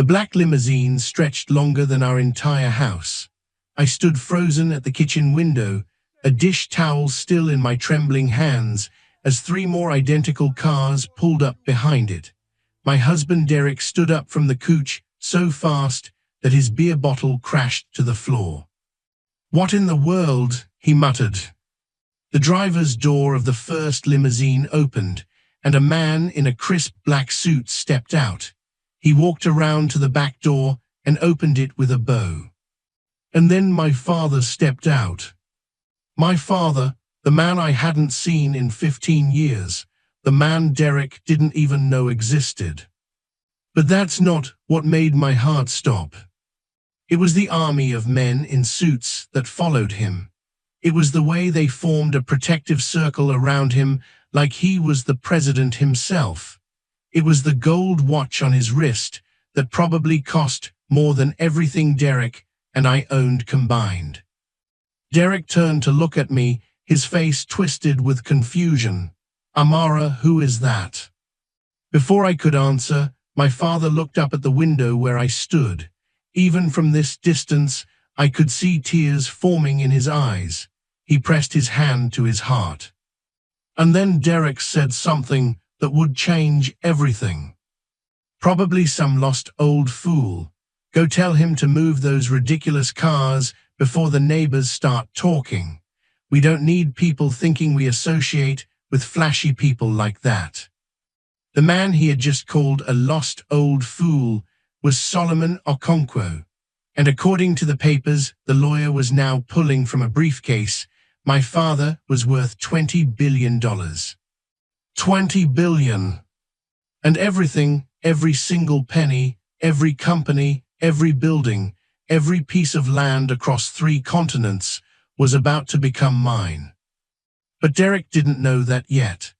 The black limousine stretched longer than our entire house. I stood frozen at the kitchen window, a dish towel still in my trembling hands, as 3 more identical cars pulled up behind it. My husband Derek stood up from the couch so fast that his beer bottle crashed to the floor. "What in the world?" he muttered. The driver's door of the first limousine opened, and a man in a crisp black suit stepped out. He walked around to the back door and opened it with a bow. And then my father stepped out. My father, the man I hadn't seen in 15 years, the man Derek didn't even know existed. But that's not what made my heart stop. It was the army of men in suits that followed him. It was the way they formed a protective circle around him like he was the president himself. It was the gold watch on his wrist that probably cost more than everything Derek and I owned combined. Derek turned to look at me, his face twisted with confusion. "Amara, who is that?" Before I could answer, my father looked up at the window where I stood. Even from this distance, I could see tears forming in his eyes. He pressed his hand to his heart. And then Derek said something that would change everything. Probably some lost old fool. "Go tell him to move those ridiculous cars before the neighbors start talking. We don't need people thinking we associate with flashy people like that." The man he had just called a lost old fool was Solomon Okonkwo, and according to the papers the lawyer was now pulling from a briefcase, my father was worth $20 billion. $20 billion. And everything, every single penny, every company, every building, every piece of land across 3 continents was about to become mine. But Derek didn't know that yet.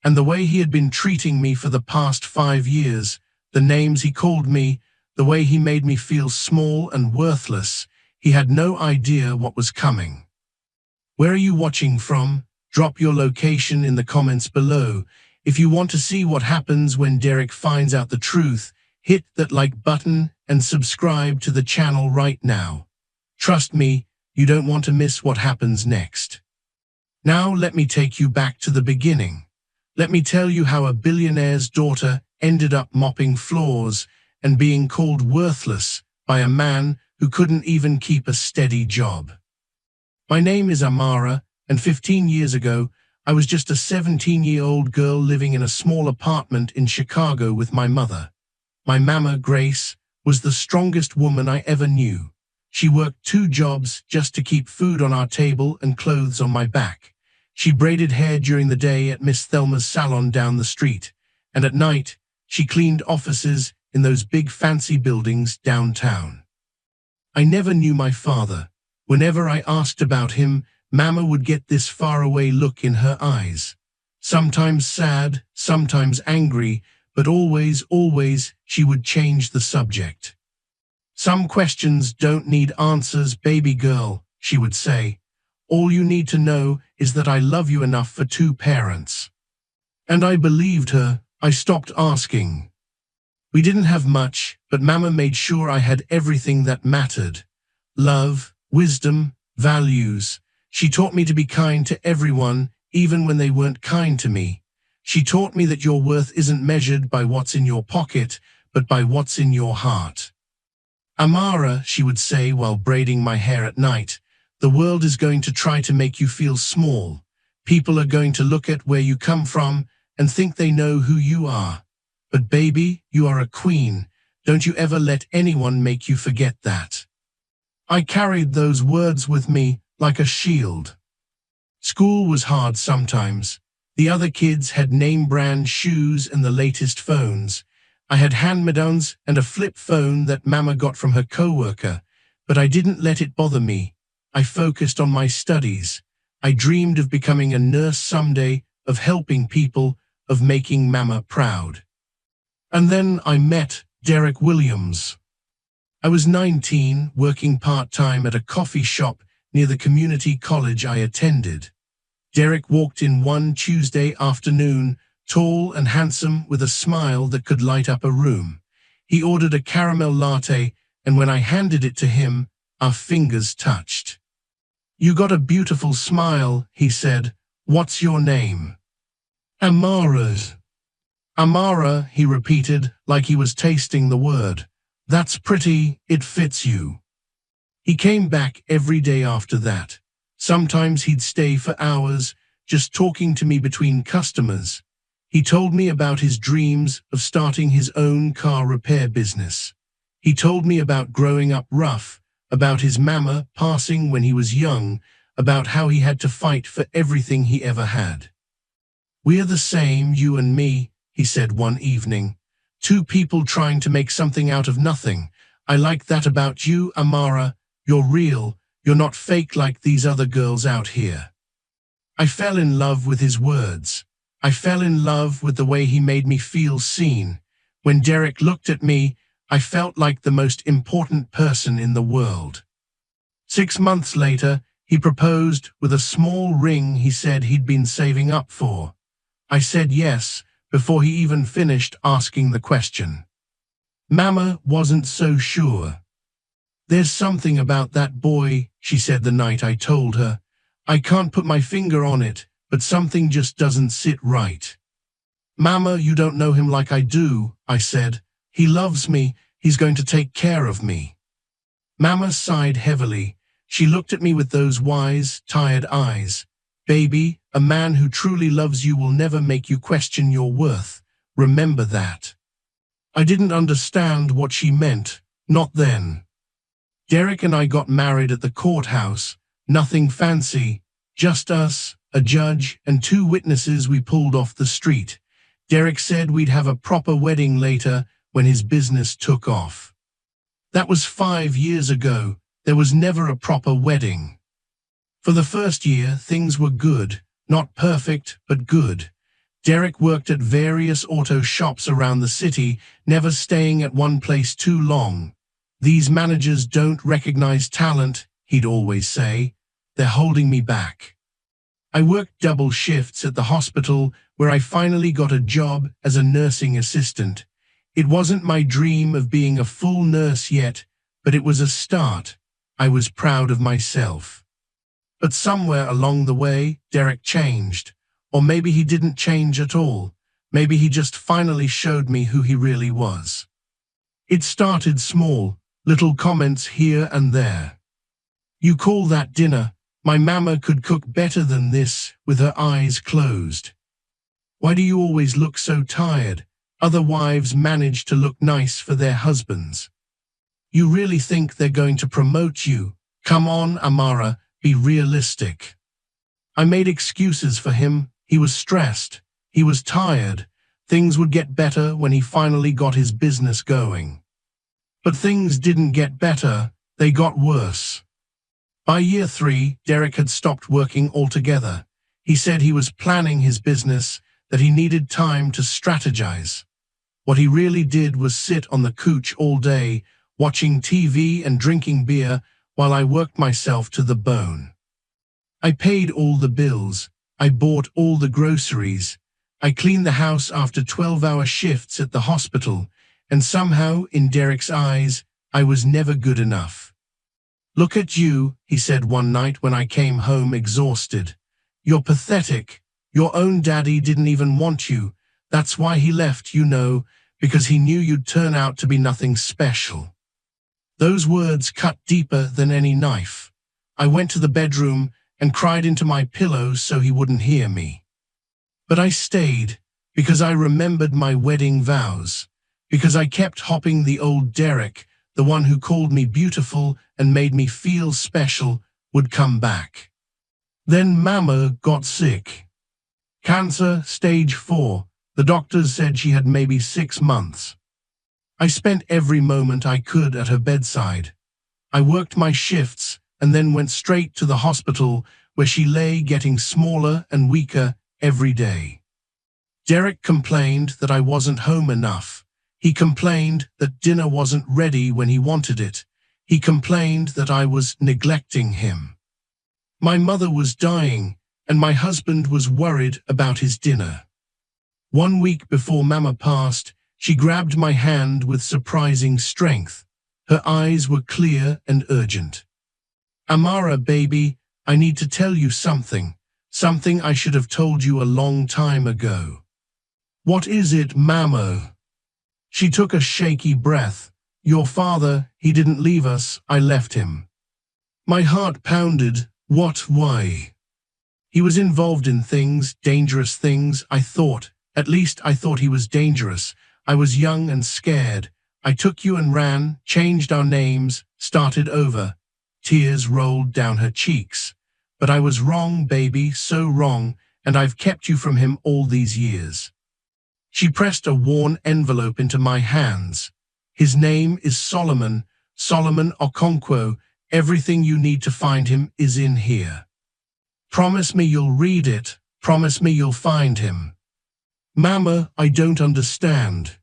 And the way he had been treating me for the past 5 years, the names he called me, the way he made me feel small and worthless, he had no idea what was coming. Where are you watching from? Drop your location in the comments below. If you want to see what happens when Derek finds out the truth, hit that like button and subscribe to the channel right now. Trust me, you don't want to miss what happens next. Now let me take you back to the beginning. Let me tell you how a billionaire's daughter ended up mopping floors and being called worthless by a man who couldn't even keep a steady job. My name is Amara, and 15 years ago, I was just a 17-year-old girl living in a small apartment in Chicago with my mother. My mama, Grace, was the strongest woman I ever knew. She worked 2 jobs just to keep food on our table and clothes on my back. She braided hair during the day at Miss Thelma's salon down the street, and at night, she cleaned offices in those big fancy buildings downtown. I never knew my father. Whenever I asked about him, Mama would get this faraway look in her eyes. Sometimes sad, sometimes angry, but always, she would change the subject. "Some questions don't need answers, baby girl," she would say. "All you need to know is that I love you enough for 2 parents." And I believed her. I stopped asking. We didn't have much, but Mama made sure I had everything that mattered. Love, wisdom, values. She taught me to be kind to everyone, even when they weren't kind to me. She taught me that your worth isn't measured by what's in your pocket, but by what's in your heart. "Amara," she would say while braiding my hair at night, "the world is going to try to make you feel small. People are going to look at where you come from and think they know who you are. But baby, you are a queen. Don't you ever let anyone make you forget that." I carried those words with me like a shield. School was hard sometimes. The other kids had name-brand shoes and the latest phones. I had hand-me-downs and a flip phone that Mama got from her coworker, but I didn't let it bother me. I focused on my studies. I dreamed of becoming a nurse someday, of helping people, of making Mama proud. And then I met Derek Williams. I was 19, working part-time at a coffee shop near the community college I attended. Derek walked in one Tuesday afternoon, tall and handsome with a smile that could light up a room. He ordered a caramel latte, and when I handed it to him, our fingers touched. "You got a beautiful smile," he said. "What's your name?" "Amara." "Amara," he repeated, like he was tasting the word. "That's pretty, it fits you." He came back every day after that. Sometimes he'd stay for hours, just talking to me between customers. He told me about his dreams of starting his own car repair business. He told me about growing up rough, about his mama passing when he was young, about how he had to fight for everything he ever had. "We're the same, you and me," he said one evening. "Two people trying to make something out of nothing. I like that about you, Amara. You're real. You're not fake like these other girls out here." I fell in love with his words. I fell in love with the way he made me feel seen. When Derek looked at me, I felt like the most important person in the world. 6 months later, he proposed with a small ring he said he'd been saving up for. I said yes, before he even finished asking the question. Mama wasn't so sure. "There's something about that boy," she said the night I told her. "I can't put my finger on it, but something just doesn't sit right." "Mama, you don't know him like I do," I said. "He loves me. He's going to take care of me." Mama sighed heavily. She looked at me with those wise, tired eyes. "Baby, a man who truly loves you will never make you question your worth. Remember that." I didn't understand what she meant, not then. Derek and I got married at the courthouse. Nothing fancy, just us, a judge, and 2 witnesses we pulled off the street. Derek said we'd have a proper wedding later when his business took off. That was 5 years ago. There was never a proper wedding. For the first year, things were good. Not perfect, but good. Derek worked at various auto shops around the city, never staying at one place too long. "These managers don't recognize talent," he'd always say. "They're holding me back." I worked double shifts at the hospital, where I finally got a job as a nursing assistant. It wasn't my dream of being a full nurse yet, but it was a start. I was proud of myself. But somewhere along the way, Derek changed. Or maybe he didn't change at all. Maybe he just finally showed me who he really was. It started small, little comments here and there. "You call that dinner? My mama could cook better than this," with her eyes closed. "Why do you always look so tired? Other wives manage to look nice for their husbands. You really think they're going to promote you? Come on, Amara, be realistic." I made excuses for him. He was stressed. He was tired. Things would get better when he finally got his business going. But things didn't get better. They got worse. By year 3, Derek had stopped working altogether. He said he was planning his business, that he needed time to strategize. What he really did was sit on the couch all day, watching TV and drinking beer while I worked myself to the bone. I paid all the bills. I bought all the groceries. I cleaned the house after 12-hour shifts at the hospital, and somehow, in Derek's eyes, I was never good enough. "Look at you," he said one night when I came home exhausted. "You're pathetic. Your own daddy didn't even want you. That's why he left, you know, because he knew you'd turn out to be nothing special." Those words cut deeper than any knife. I went to the bedroom and cried into my pillow so he wouldn't hear me. But I stayed, because I remembered my wedding vows, because I kept hoping the old Derek, the one who called me beautiful and made me feel special, would come back. Then Mama got sick. Cancer, stage 4. The doctors said she had maybe 6 months. I spent every moment I could at her bedside. I worked my shifts and then went straight to the hospital, where she lay getting smaller and weaker every day. Derek complained that I wasn't home enough. He complained that dinner wasn't ready when he wanted it. He complained that I was neglecting him. My mother was dying, and my husband was worried about his dinner. 1 week before Mama passed, She grabbed my hand with surprising strength. Her eyes were clear and urgent. Amara, baby, I need to tell you something. Something I should have told you a long time ago. What is it, Mamo? She took a shaky breath. Your father, he didn't leave us, I left him. My heart pounded. What, why? He was involved in things, dangerous things, I thought. At least I thought he was dangerous. I was young and scared. I took you and ran, changed our names, started over. Tears rolled down her cheeks. But I was wrong, baby, so wrong, and I've kept you from him all these years. She pressed a worn envelope into my hands. His name is Solomon, Solomon Okonkwo. Everything you need to find him is in here. Promise me you'll read it. Promise me you'll find him. Mama, I don't understand.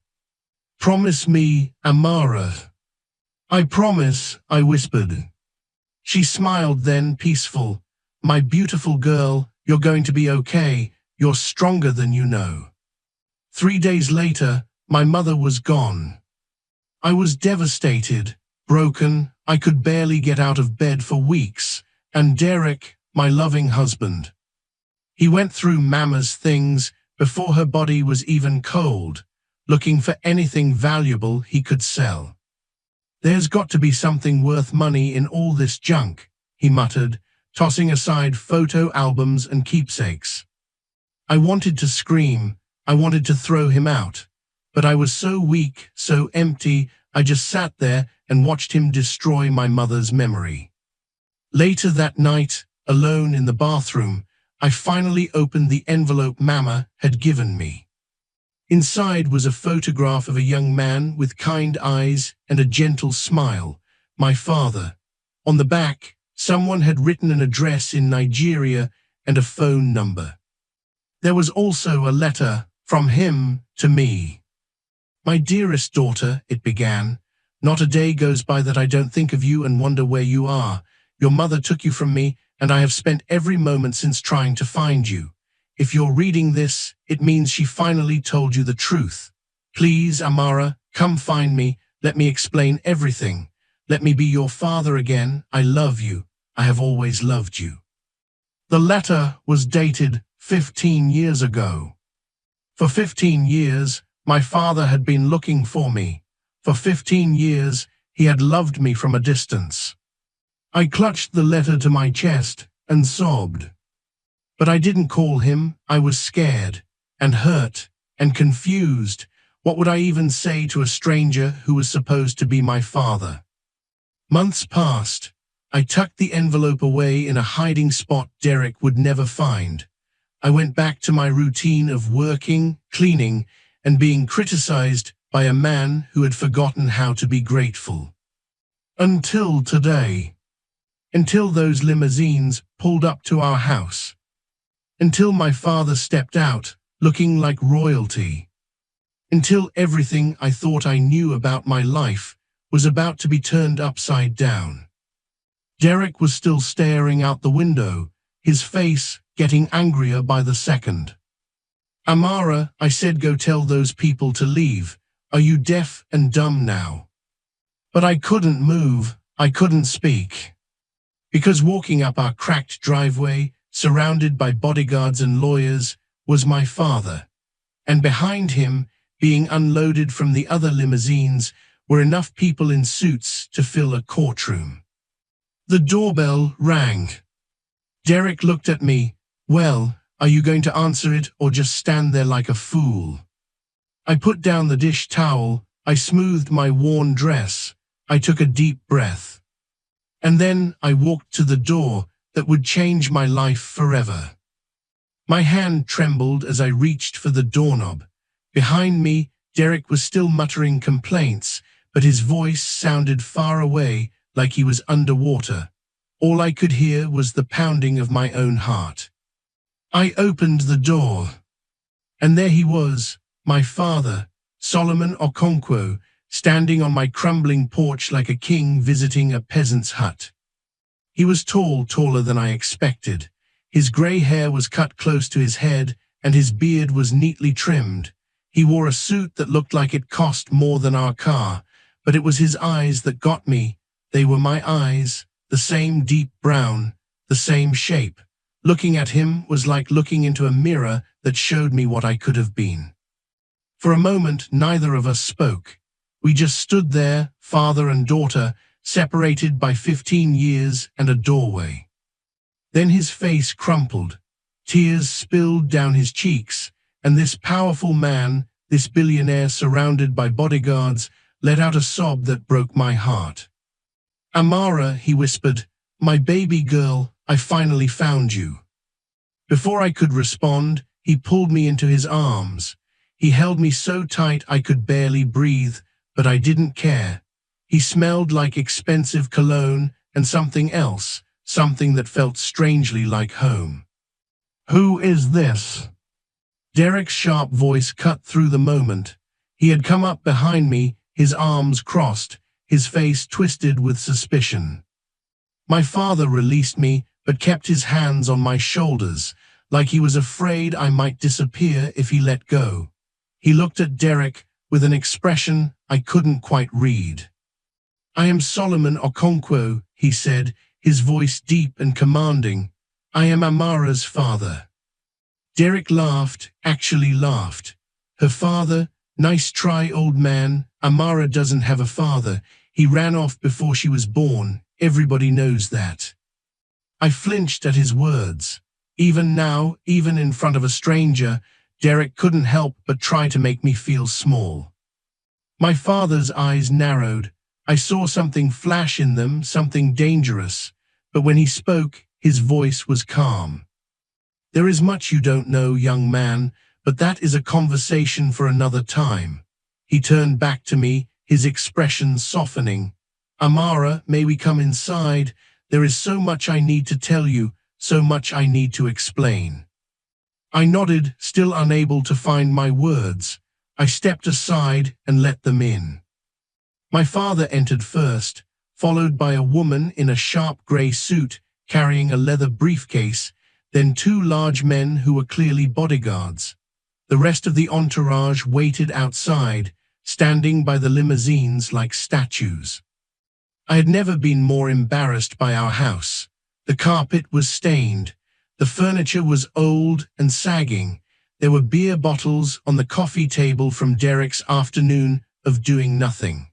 Promise me, Amara. I promise, I whispered. She smiled then, peaceful. My beautiful girl, you're going to be okay. You're stronger than you know. 3 days later, my mother was gone. I was devastated, broken. I could barely get out of bed for weeks. And Derek, my loving husband. He went through Mama's things before her body was even cold, looking for anything valuable he could sell. There's got to be something worth money in all this junk, he muttered, tossing aside photo albums and keepsakes. I wanted to scream. I wanted to throw him out. But I was so weak, so empty, I just sat there and watched him destroy my mother's memory. Later that night, alone in the bathroom, I finally opened the envelope Mama had given me. Inside was a photograph of a young man with kind eyes and a gentle smile, my father. On the back, someone had written an address in Nigeria and a phone number. There was also a letter from him to me. My dearest daughter, it began, not a day goes by that I don't think of you and wonder where you are. Your mother took you from me, and I have spent every moment since trying to find you. If you're reading this, it means she finally told you the truth. Please, Amara, come find me. Let me explain everything. Let me be your father again. I love you. I have always loved you. The letter was dated 15 years ago. For 15 years, my father had been looking for me. For 15 years, he had loved me from a distance. I clutched the letter to my chest and sobbed. But I didn't call him. I was scared and hurt and confused. What would I even say to a stranger who was supposed to be my father? Months passed. I tucked the envelope away in a hiding spot Derek would never find. I went back to my routine of working, cleaning, and being criticized by a man who had forgotten how to be grateful. Until today. Until those limousines pulled up to our house. Until my father stepped out, looking like royalty. Until everything I thought I knew about my life was about to be turned upside down. Derek was still staring out the window, his face getting angrier by the second. Amara, I said, go tell those people to leave. Are you deaf and dumb now? But I couldn't move. I couldn't speak. Because walking up our cracked driveway, surrounded by bodyguards and lawyers, was my father. And behind him, being unloaded from the other limousines, were enough people in suits to fill a courtroom. The doorbell rang. Derek looked at me. Well, are you going to answer it or just stand there like a fool? I put down the dish towel. I smoothed my worn dress. I took a deep breath. And then I walked to the door that would change my life forever. My hand trembled as I reached for the doorknob. Behind me, Derek was still muttering complaints, but his voice sounded far away, like he was underwater. All I could hear was the pounding of my own heart. I opened the door. And there he was, my father, Solomon Okonkwo, standing on my crumbling porch like a king visiting a peasant's hut. He was tall, taller than I expected. His grey hair was cut close to his head, and his beard was neatly trimmed. He wore a suit that looked like it cost more than our car, but it was his eyes that got me. They were my eyes, the same deep brown, the same shape. Looking at him was like looking into a mirror that showed me what I could have been. For a moment, neither of us spoke. We just stood there, father and daughter, separated by 15 years and a doorway. Then his face crumpled. Tears spilled down his cheeks, and this powerful man, this billionaire surrounded by bodyguards, let out a sob that broke my heart. "Amara," he whispered, "my baby girl, I finally found you." Before I could respond, he pulled me into his arms. He held me so tight I could barely breathe, but I didn't care. He smelled like expensive cologne and something else, something that felt strangely like home. "Who is this?" Derek's sharp voice cut through the moment. He had come up behind me, his arms crossed, his face twisted with suspicion. My father released me, but kept his hands on my shoulders, like he was afraid I might disappear if he let go. He looked at Derek with an expression I couldn't quite read. "I am Solomon Okonkwo," he said, his voice deep and commanding. "I am Amara's father." Derek laughed, actually laughed. "Her father? Nice try, old man. Amara doesn't have a father. He ran off before she was born. Everybody knows that." I flinched at his words. Even now, even in front of a stranger, Derek couldn't help but try to make me feel small. My father's eyes narrowed. I saw something flash in them, something dangerous. But when he spoke, his voice was calm. "There is much you don't know, young man, but that is a conversation for another time." He turned back to me, his expression softening. "Amara, may we come inside? There is so much I need to tell you, so much I need to explain." I nodded, still unable to find my words. I stepped aside and let them in. My father entered first, followed by a woman in a sharp grey suit carrying a leather briefcase, then two large men who were clearly bodyguards. The rest of the entourage waited outside, standing by the limousines like statues. I had never been more embarrassed by our house. The carpet was stained. The furniture was old and sagging. There were beer bottles on the coffee table from Derek's afternoon of doing nothing.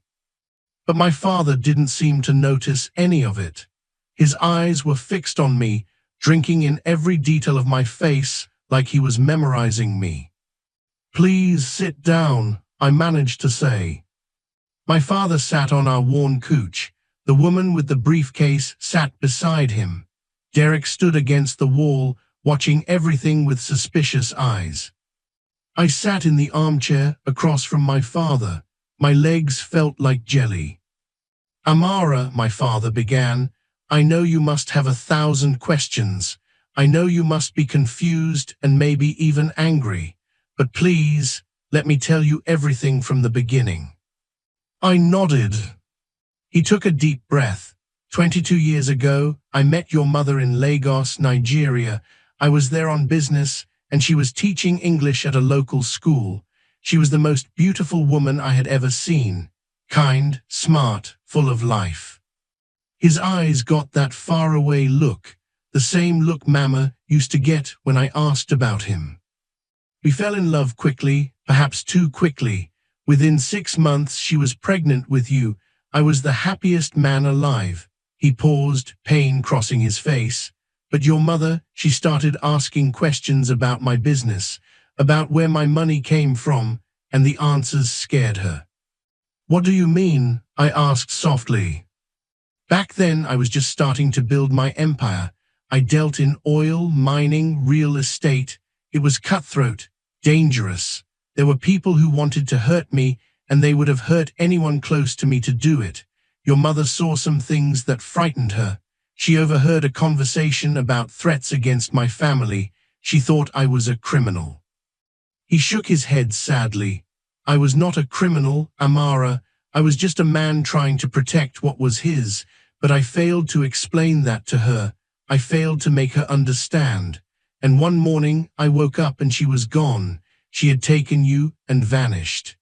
But my father didn't seem to notice any of it. His eyes were fixed on me, drinking in every detail of my face like he was memorizing me. "Please sit down," I managed to say. My father sat on our worn couch. The woman with the briefcase sat beside him. Derek stood against the wall, watching everything with suspicious eyes. I sat in the armchair across from my father. My legs felt like jelly. "Amara," my father began, "I know you must have 1,000 questions. I know you must be confused and maybe even angry. But please, let me tell you everything from the beginning." I nodded. He took a deep breath. 22 years ago, I met your mother in Lagos, Nigeria. I was there on business, and she was teaching English at a local school. She was the most beautiful woman I had ever seen. Kind, smart, full of life. His eyes got that faraway look, the same look Mama used to get when I asked about him. We fell in love quickly, perhaps too quickly. Within 6 months, she was pregnant with you. I was the happiest man alive. He paused, pain crossing his face. "But your mother," she started asking questions about my business, about where my money came from, and the answers scared her. "What do you mean?" I asked softly. Back then, I was just starting to build my empire. I dealt in oil, mining, real estate. It was cutthroat, dangerous. There were people who wanted to hurt me, and they would have hurt anyone close to me to do it. Your mother saw some things that frightened her. She overheard a conversation about threats against my family. She thought I was a criminal. He shook his head sadly. "I was not a criminal, Amara. I was just a man trying to protect what was his, but I failed to explain that to her. I failed to make her understand. And one morning, I woke up and she was gone. She had taken you and vanished.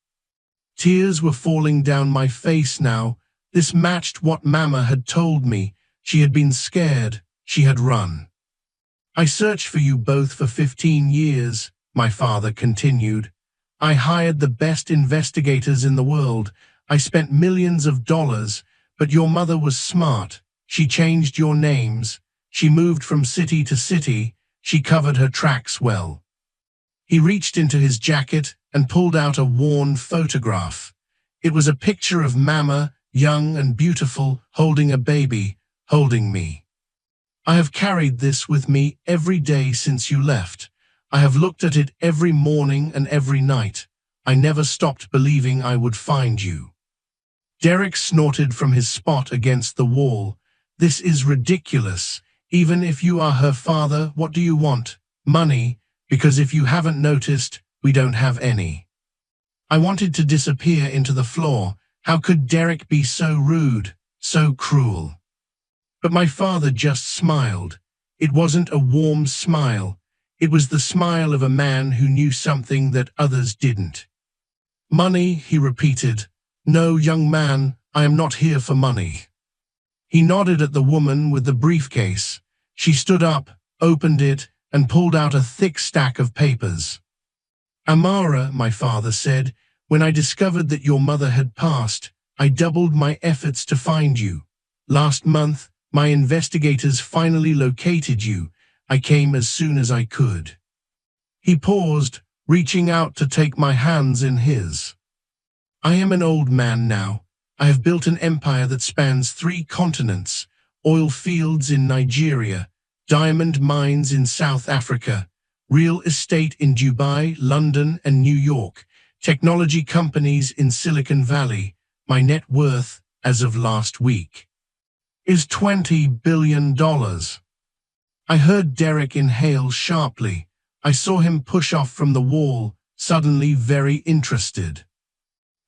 Tears were falling down my face now. This matched what Mama had told me. She had been scared. She had run. I searched for you both for 15 years, my father continued. I hired the best investigators in the world. I spent millions of dollars, but your mother was smart. She changed your names. She moved from city to city. She covered her tracks well. He reached into his jacket and pulled out a worn photograph. It was a picture of Mama, young and beautiful, holding a baby, holding me. I have carried this with me every day since you left. I have looked at it every morning and every night. I never stopped believing I would find you. Derek snorted from his spot against the wall. This is ridiculous. Even if you are her father, what do you want? Money, because if you haven't noticed, we don't have any. I wanted to disappear into the floor. How could Derek be so rude, so cruel? But my father just smiled. It wasn't a warm smile. It was the smile of a man who knew something that others didn't. Money, he repeated. No, young man, I am not here for money. He nodded at the woman with the briefcase. She stood up, opened it, and pulled out a thick stack of papers. Amara, my father said, when I discovered that your mother had passed, I doubled my efforts to find you. Last month, my investigators finally located you. I came as soon as I could. He paused, reaching out to take my hands in his. I am an old man now. I have built an empire that spans 3 continents, oil fields in Nigeria, diamond mines in South Africa, real estate in Dubai, London, and New York, technology companies in Silicon Valley. My net worth, as of last week, is $20 billion. I heard Derek inhale sharply. I saw him push off from the wall, suddenly very interested.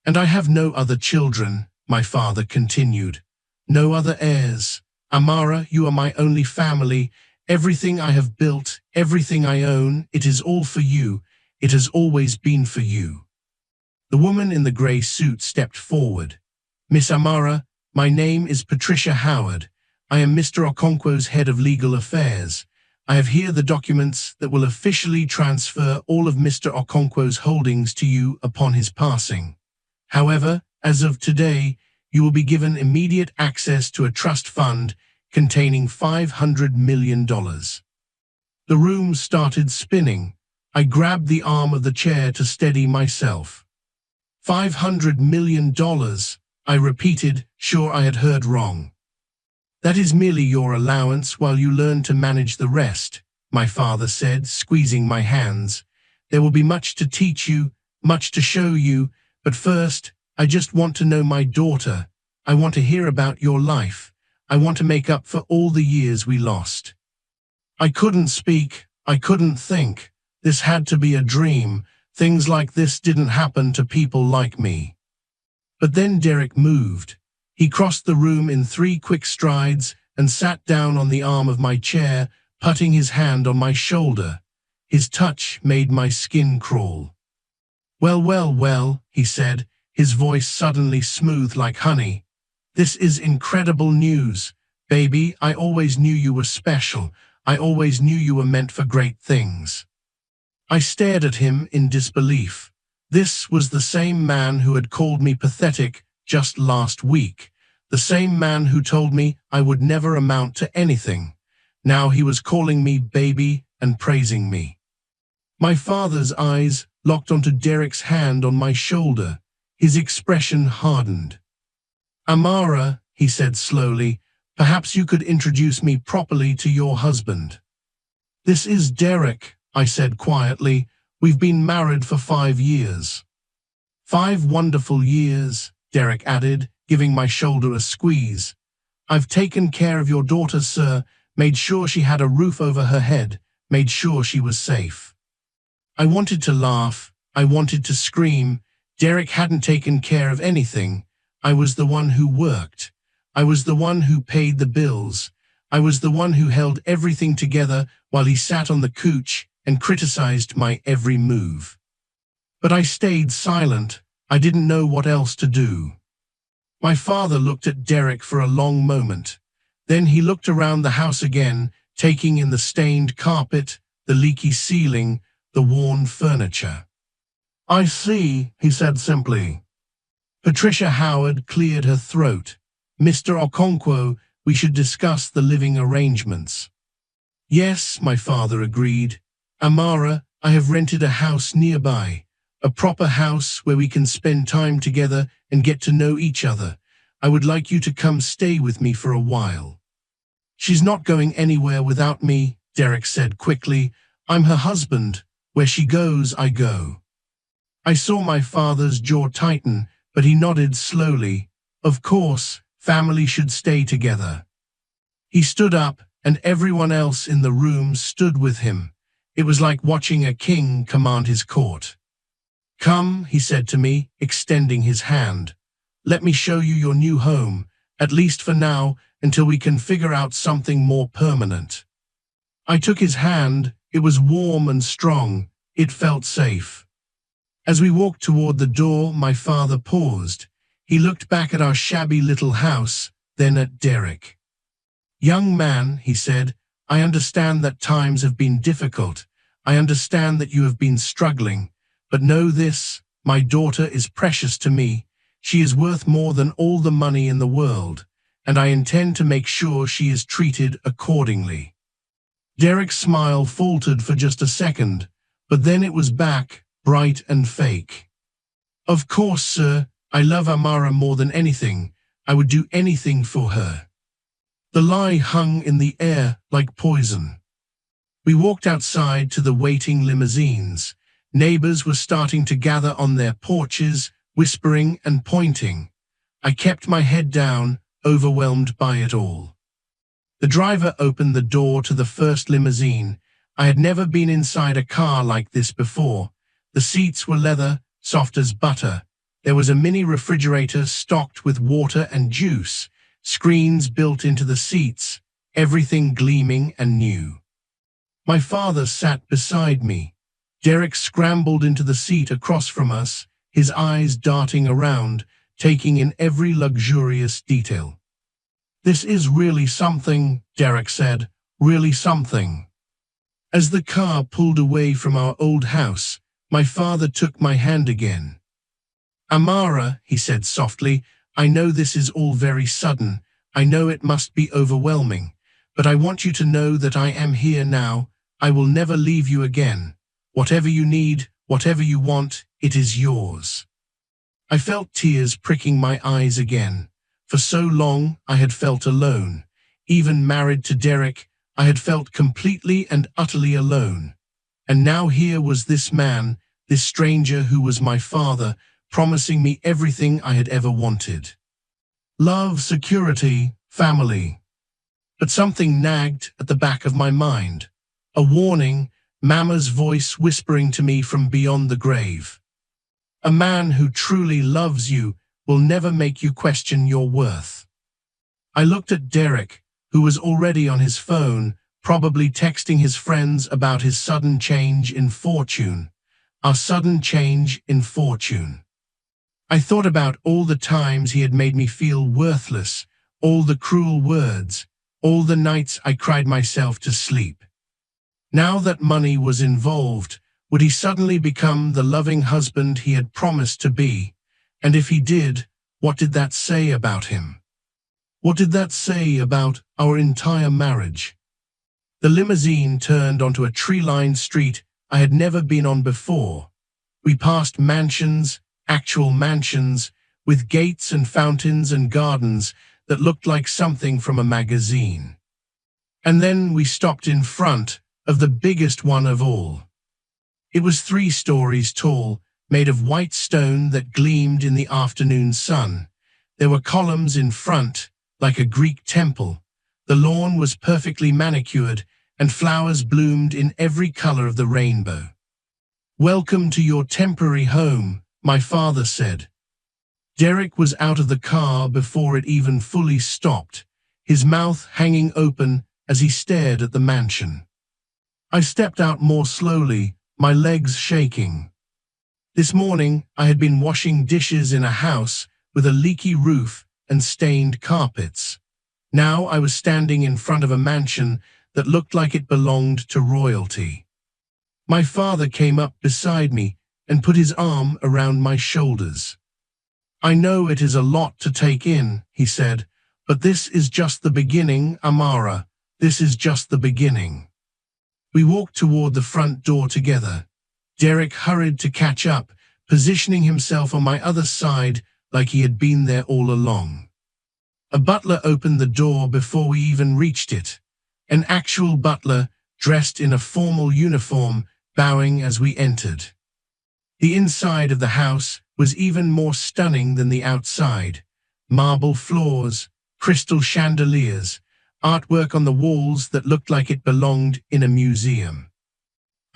And I have no other children, my father continued. No other heirs. Amara, you are my only family. Everything I have built, everything I own, it is all for you. It has always been for you. The woman in the grey suit stepped forward. Miss Amara, my name is Patricia Howard. I am Mr. Okonkwo's head of legal affairs. I have here the documents that will officially transfer all of Mr. Okonkwo's holdings to you upon his passing. However, as of today, you will be given immediate access to a trust fund containing $500 million. The room started spinning. I grabbed the arm of the chair to steady myself. $500 million, I repeated, sure I had heard wrong. That is merely your allowance while you learn to manage the rest, my father said, squeezing my hands. There will be much to teach you, much to show you, but first, I just want to know my daughter. I want to hear about your life. I want to make up for all the years we lost. I couldn't speak. I couldn't think. This had to be a dream. Things like this didn't happen to people like me. But then Derek moved. He crossed the room in 3 quick strides and sat down on the arm of my chair, putting his hand on my shoulder. His touch made my skin crawl. Well, well, well, he said, his voice suddenly smooth like honey. This is incredible news. Baby, I always knew you were special. I always knew you were meant for great things. I stared at him in disbelief. This was the same man who had called me pathetic just last week. The same man who told me I would never amount to anything. Now he was calling me baby and praising me. My father's eyes locked onto Derek's hand on my shoulder. His expression hardened. Amara, he said slowly, perhaps you could introduce me properly to your husband. This is Derek, I said quietly. We've been married for 5 years. 5 wonderful years, Derek added, giving my shoulder a squeeze. I've taken care of your daughter, sir, made sure she had a roof over her head, made sure she was safe. I wanted to laugh. I wanted to scream. Derek hadn't taken care of anything. I was the one who worked. I was the one who paid the bills. I was the one who held everything together while he sat on the couch and criticized my every move. But I stayed silent. I didn't know what else to do. My father looked at Derek for a long moment. Then he looked around the house again, taking in the stained carpet, the leaky ceiling, the worn furniture. "I see," he said simply. Patricia Howard cleared her throat. "Mr. Okonkwo, we should discuss the living arrangements." "Yes," my father agreed. "Amara, I have rented a house nearby, a proper house where we can spend time together and get to know each other. I would like you to come stay with me for a while." "She's not going anywhere without me," Derek said quickly. "I'm her husband. Where she goes, I go." I saw my father's jaw tighten, but he nodded slowly. "Of course, family should stay together." He stood up, and everyone else in the room stood with him. It was like watching a king command his court. "Come," he said to me, extending his hand. "Let me show you your new home, at least for now, until we can figure out something more permanent." I took his hand. It was warm and strong. It felt safe. As we walked toward the door, my father paused. He looked back at our shabby little house, then at Derek. "Young man," he said, "I understand that times have been difficult. I understand that you have been struggling. But know this, my daughter is precious to me. She is worth more than all the money in the world, and I intend to make sure she is treated accordingly." Derek's smile faltered for just a second, but then it was back, bright and fake. "Of course, sir, I love Amara more than anything. I would do anything for her." The lie hung in the air like poison. We walked outside to the waiting limousines. Neighbors were starting to gather on their porches, whispering and pointing. I kept my head down, overwhelmed by it all. The driver opened the door to the first limousine. I had never been inside a car like this before. The seats were leather, soft as butter. There was a mini refrigerator stocked with water and juice, screens built into the seats, everything gleaming and new. My father sat beside me. Derek scrambled into the seat across from us, his eyes darting around, taking in every luxurious detail. "This is really something," Derek said, "really something." As the car pulled away from our old house, my father took my hand again. "Amara," he said softly, "I know this is all very sudden. I know it must be overwhelming. But I want you to know that I am here now. I will never leave you again. Whatever you need, whatever you want, it is yours." I felt tears pricking my eyes again. For so long, I had felt alone. Even married to Derek, I had felt completely and utterly alone. And now here was this man, this stranger who was my father, promising me everything I had ever wanted. Love, security, family. But something nagged at the back of my mind. A warning, Mama's voice whispering to me from beyond the grave. A man who truly loves you will never make you question your worth. I looked at Derek, who was already on his phone, probably texting his friends about his sudden change in fortune. Our sudden change in fortune. I thought about all the times he had made me feel worthless, all the cruel words, all the nights I cried myself to sleep. Now that money was involved, would he suddenly become the loving husband he had promised to be? And if he did, what did that say about him? What did that say about our entire marriage? The limousine turned onto a tree-lined street I had never been on before. We passed mansions, actual mansions, with gates and fountains and gardens that looked like something from a magazine. And then we stopped in front of the biggest one of all. It was 3 stories tall, made of white stone that gleamed in the afternoon sun. There were columns in front, like a Greek temple. The lawn was perfectly manicured, and flowers bloomed in every color of the rainbow. "Welcome to your temporary home," my father said. Derek was out of the car before it even fully stopped, his mouth hanging open as he stared at the mansion. I stepped out more slowly, my legs shaking. This morning, I had been washing dishes in a house with a leaky roof and stained carpets. Now I was standing in front of a mansion that looked like it belonged to royalty. My father came up beside me and put his arm around my shoulders. "I know it is a lot to take in," he said, "but this is just the beginning, Amara. This is just the beginning." We walked toward the front door together. Derek hurried to catch up, positioning himself on my other side like he had been there all along. A butler opened the door before we even reached it. An actual butler, dressed in a formal uniform, bowing as we entered. The inside of the house was even more stunning than the outside. Marble floors, crystal chandeliers, artwork on the walls that looked like it belonged in a museum.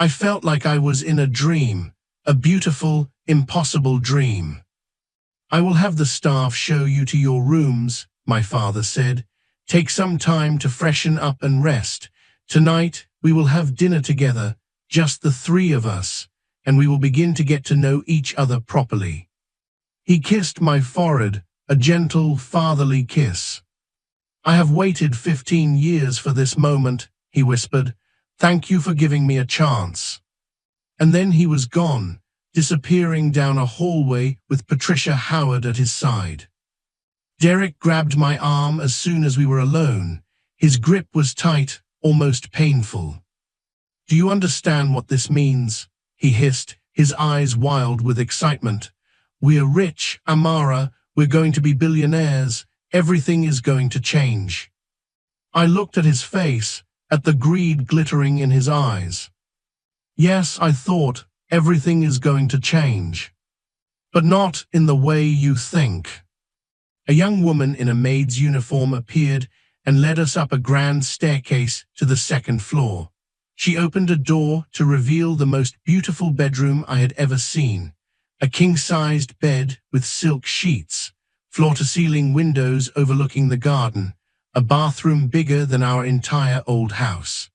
I felt like I was in a dream, a beautiful, impossible dream. "I will have the staff show you to your rooms," my father said. "Take some time to freshen up and rest. Tonight, we will have dinner together, just the three of us, and we will begin to get to know each other properly." He kissed my forehead, a gentle, fatherly kiss. "I have waited 15 years for this moment," he whispered. "Thank you for giving me a chance." And then he was gone, disappearing down a hallway with Patricia Howard at his side. Derek grabbed my arm as soon as we were alone. His grip was tight, almost painful. "Do you understand what this means?" he hissed, his eyes wild with excitement. "We're rich, Amara. We're going to be billionaires. Everything is going to change." I looked at his face, at the greed glittering in his eyes. "Yes," I thought, "everything is going to change. But not in the way you think." A young woman in a maid's uniform appeared and led us up a grand staircase to the second floor. She opened a door to reveal the most beautiful bedroom I had ever seen. A king-sized bed with silk sheets, floor-to-ceiling windows overlooking the garden, a bathroom bigger than our entire old house.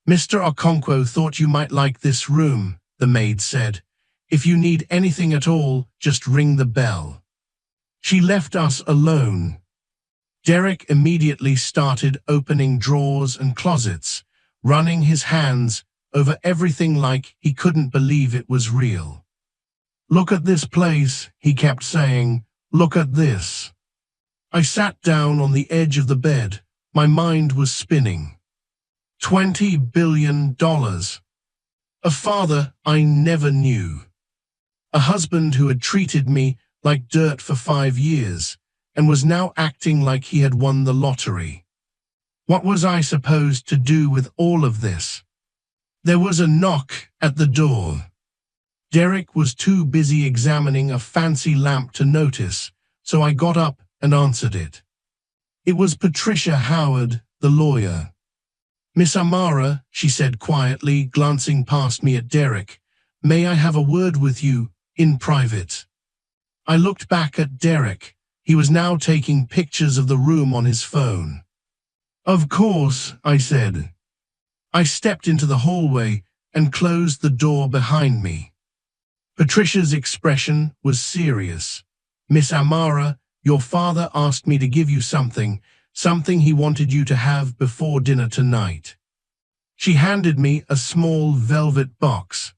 "Mr. Okonkwo thought you might like this room," the maid said. "If you need anything at all, just ring the bell." She left us alone. Derek immediately started opening drawers and closets, running his hands over everything like he couldn't believe it was real. "Look at this place," he kept saying. "Look at this." I sat down on the edge of the bed. My mind was spinning. $20 billion. A father I never knew. A husband who had treated me like dirt for 5 years and was now acting like he had won the lottery. What was I supposed to do with all of this? There was a knock at the door. Derek was too busy examining a fancy lamp to notice, so I got up and answered it. It was Patricia Howard, the lawyer. "Miss Amara," she said quietly, glancing past me at Derek, "may I have a word with you, in private?" I looked back at Derek. He was now taking pictures of the room on his phone. "Of course," I said. I stepped into the hallway and closed the door behind me. Patricia's expression was serious. "Miss Amara, your father asked me to give you something he wanted you to have before dinner tonight." She handed me a small velvet box.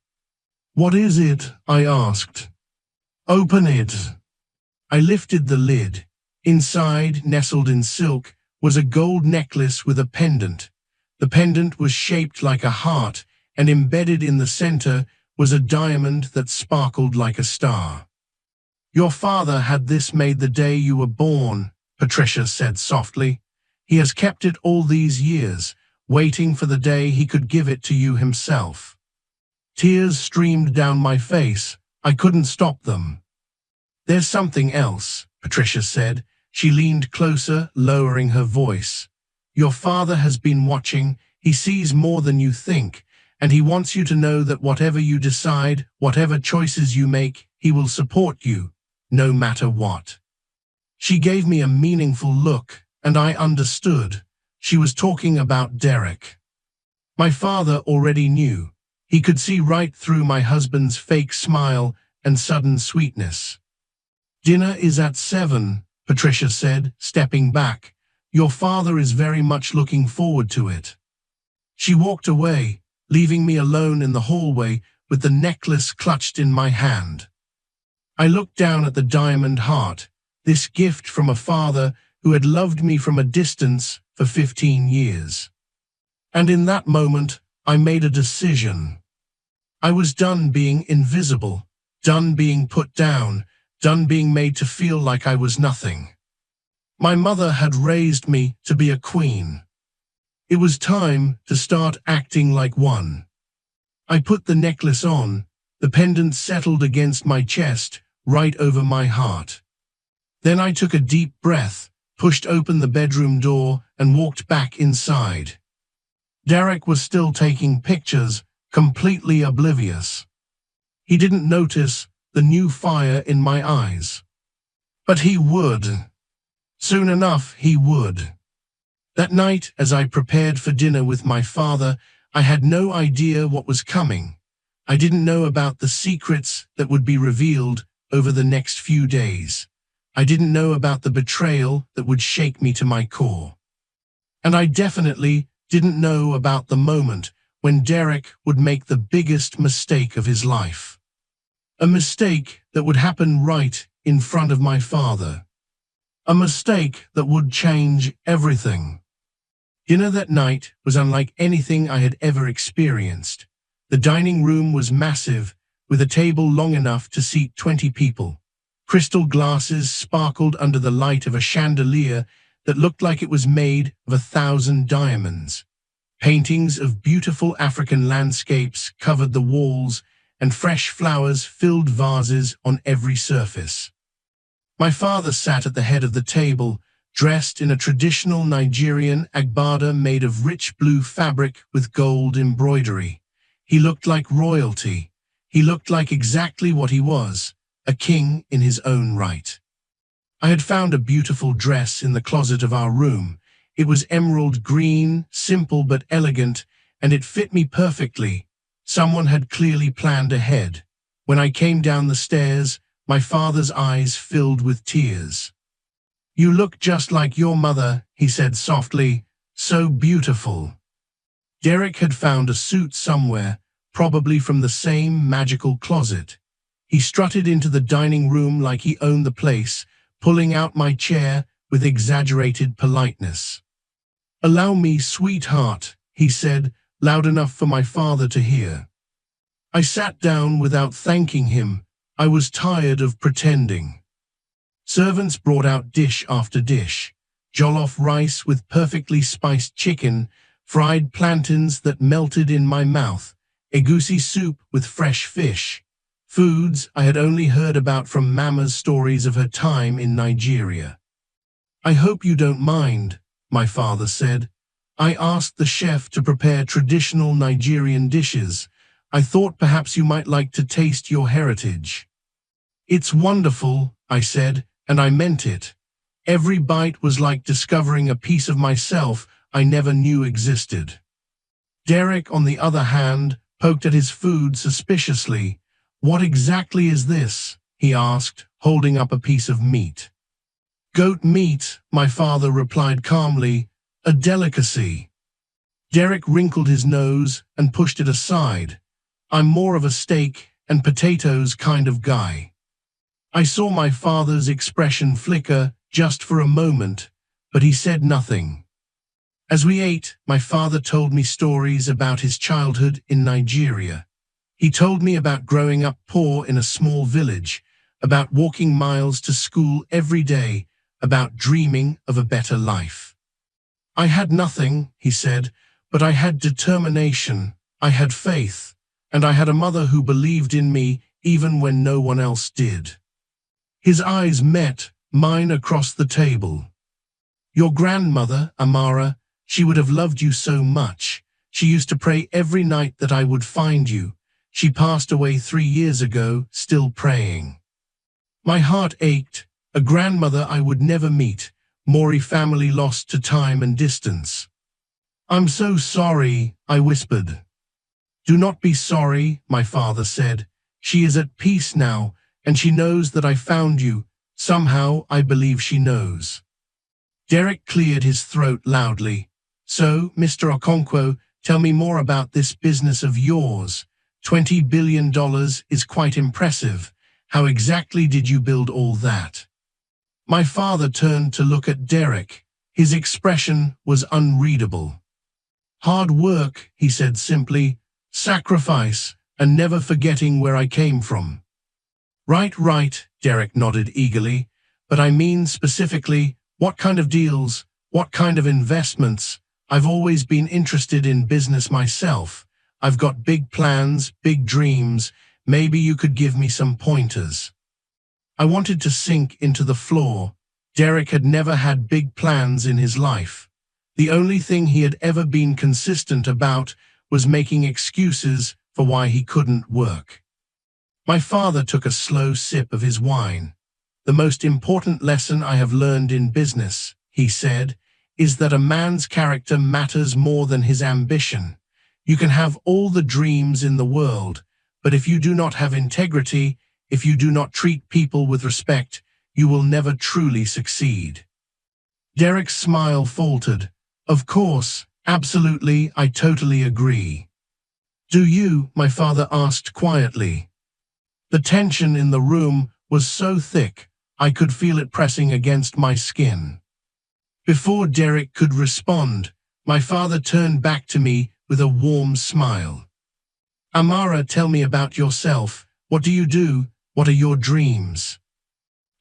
"What is it?" I asked. "Open it." I lifted the lid. Inside, nestled in silk, was a gold necklace with a pendant. The pendant was shaped like a heart, and embedded in the center was a diamond that sparkled like a star. "Your father had this made the day you were born," Patricia said softly. "He has kept it all these years, waiting for the day he could give it to you himself." Tears streamed down my face. I couldn't stop them. "There's something else," Patricia said. She leaned closer, lowering her voice. "Your father has been watching. He sees more than you think, and he wants you to know that whatever you decide, whatever choices you make, he will support you, no matter what." She gave me a meaningful look, and I understood. She was talking about Derek. My father already knew. He could see right through my husband's fake smile and sudden sweetness. "Dinner is at 7, Patricia said, stepping back. "Your father is very much looking forward to it." She walked away, leaving me alone in the hallway with the necklace clutched in my hand. I looked down at the diamond heart, this gift from a father who had loved me from a distance for 15 years. And in that moment, I made a decision. I was done being invisible, done being put down, done being made to feel like I was nothing. My mother had raised me to be a queen. It was time to start acting like one. I put the necklace on, the pendant settled against my chest, right over my heart. Then I took a deep breath, pushed open the bedroom door, and walked back inside. Derek was still taking pictures, completely oblivious. He didn't notice the new fire in my eyes. But he would. Soon enough, he would. That night, as I prepared for dinner with my father, I had no idea what was coming. I didn't know about the secrets that would be revealed over the next few days. I didn't know about the betrayal that would shake me to my core. And I definitely didn't know about the moment when Derek would make the biggest mistake of his life. A mistake that would happen right in front of my father. A mistake that would change everything. Dinner that night was unlike anything I had ever experienced. The dining room was massive, with a table long enough to seat 20 people. Crystal glasses sparkled under the light of a chandelier that looked like it was made of 1,000 diamonds. Paintings of beautiful African landscapes covered the walls, and fresh flowers filled vases on every surface. My father sat at the head of the table, dressed in a traditional Nigerian agbada made of rich blue fabric with gold embroidery. He looked like royalty. He looked like exactly what he was, a king in his own right. I had found a beautiful dress in the closet of our room. It was emerald green, simple but elegant, and it fit me perfectly. Someone had clearly planned ahead. When I came down the stairs, my father's eyes filled with tears. "You look just like your mother," he said softly, "so beautiful." Derek had found a suit somewhere, probably from the same magical closet. He strutted into the dining room like he owned the place, pulling out my chair with exaggerated politeness. "Allow me, sweetheart," he said, loud enough for my father to hear. I sat down without thanking him. I was tired of pretending. Servants brought out dish after dish. Jollof rice with perfectly spiced chicken, fried plantains that melted in my mouth, egusi soup with fresh fish. Foods I had only heard about from Mama's stories of her time in Nigeria. "I hope you don't mind," my father said. "I asked the chef to prepare traditional Nigerian dishes. I thought perhaps you might like to taste your heritage." "It's wonderful," I said, and I meant it. Every bite was like discovering a piece of myself I never knew existed. Derek, on the other hand, poked at his food suspiciously. "What exactly is this?" he asked, holding up a piece of meat. "Goat meat," my father replied calmly, "a delicacy." Derek wrinkled his nose and pushed it aside. "I'm more of a steak and potatoes kind of guy." I saw my father's expression flicker just for a moment, but he said nothing. As we ate, my father told me stories about his childhood in Nigeria. He told me about growing up poor in a small village, about walking miles to school every day, about dreaming of a better life. "I had nothing," he said, "but I had determination, I had faith, and I had a mother who believed in me even when no one else did." His eyes met mine across the table. "Your grandmother, Amara, she would have loved you so much. She used to pray every night that I would find you. She passed away 3 years ago, still praying." My heart ached. A grandmother I would never meet, Maury family lost to time and distance. "I'm so sorry," I whispered. "Do not be sorry," my father said. She is at peace now, and she knows that I found you. Somehow, I believe she knows." Derek cleared his throat loudly. "So, Mr. Okonkwo, tell me more about this business of yours. $20 billion is quite impressive. How exactly did you build all that?" My father turned to look at Derek. His expression was unreadable. "Hard work," he said simply, "sacrifice, and never forgetting where I came from." Right, Derek nodded eagerly. "But I mean specifically, what kind of deals, what kind of investments? I've always been interested in business myself. I've got big plans, big dreams. Maybe you could give me some pointers." I wanted to sink into the floor. Derek had never had big plans in his life. The only thing he had ever been consistent about was making excuses for why he couldn't work. My father took a slow sip of his wine. "The most important lesson I have learned in business," he said, "is that a man's character matters more than his ambition. You can have all the dreams in the world, but if you do not have integrity, if you do not treat people with respect, you will never truly succeed." Derek's smile faltered. "Of course, absolutely, I totally agree." "Do you?" my father asked quietly. The tension in the room was so thick, I could feel it pressing against my skin. Before Derek could respond, my father turned back to me with a warm smile. "Amara, tell me about yourself. What do you do? What are your dreams?"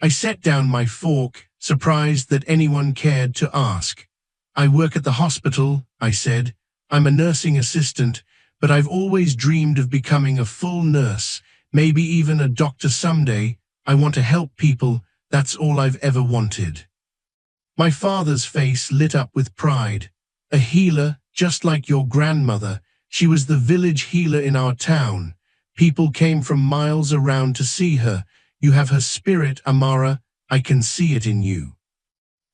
I set down my fork, surprised that anyone cared to ask. "I work at the hospital," I said. "I'm a nursing assistant, but I've always dreamed of becoming a full nurse, maybe even a doctor someday. I want to help people. That's all I've ever wanted." My father's face lit up with pride. "A healer, just like your grandmother. She was the village healer in our town. People came from miles around to see her. You have her spirit, Amara. I can see it in you."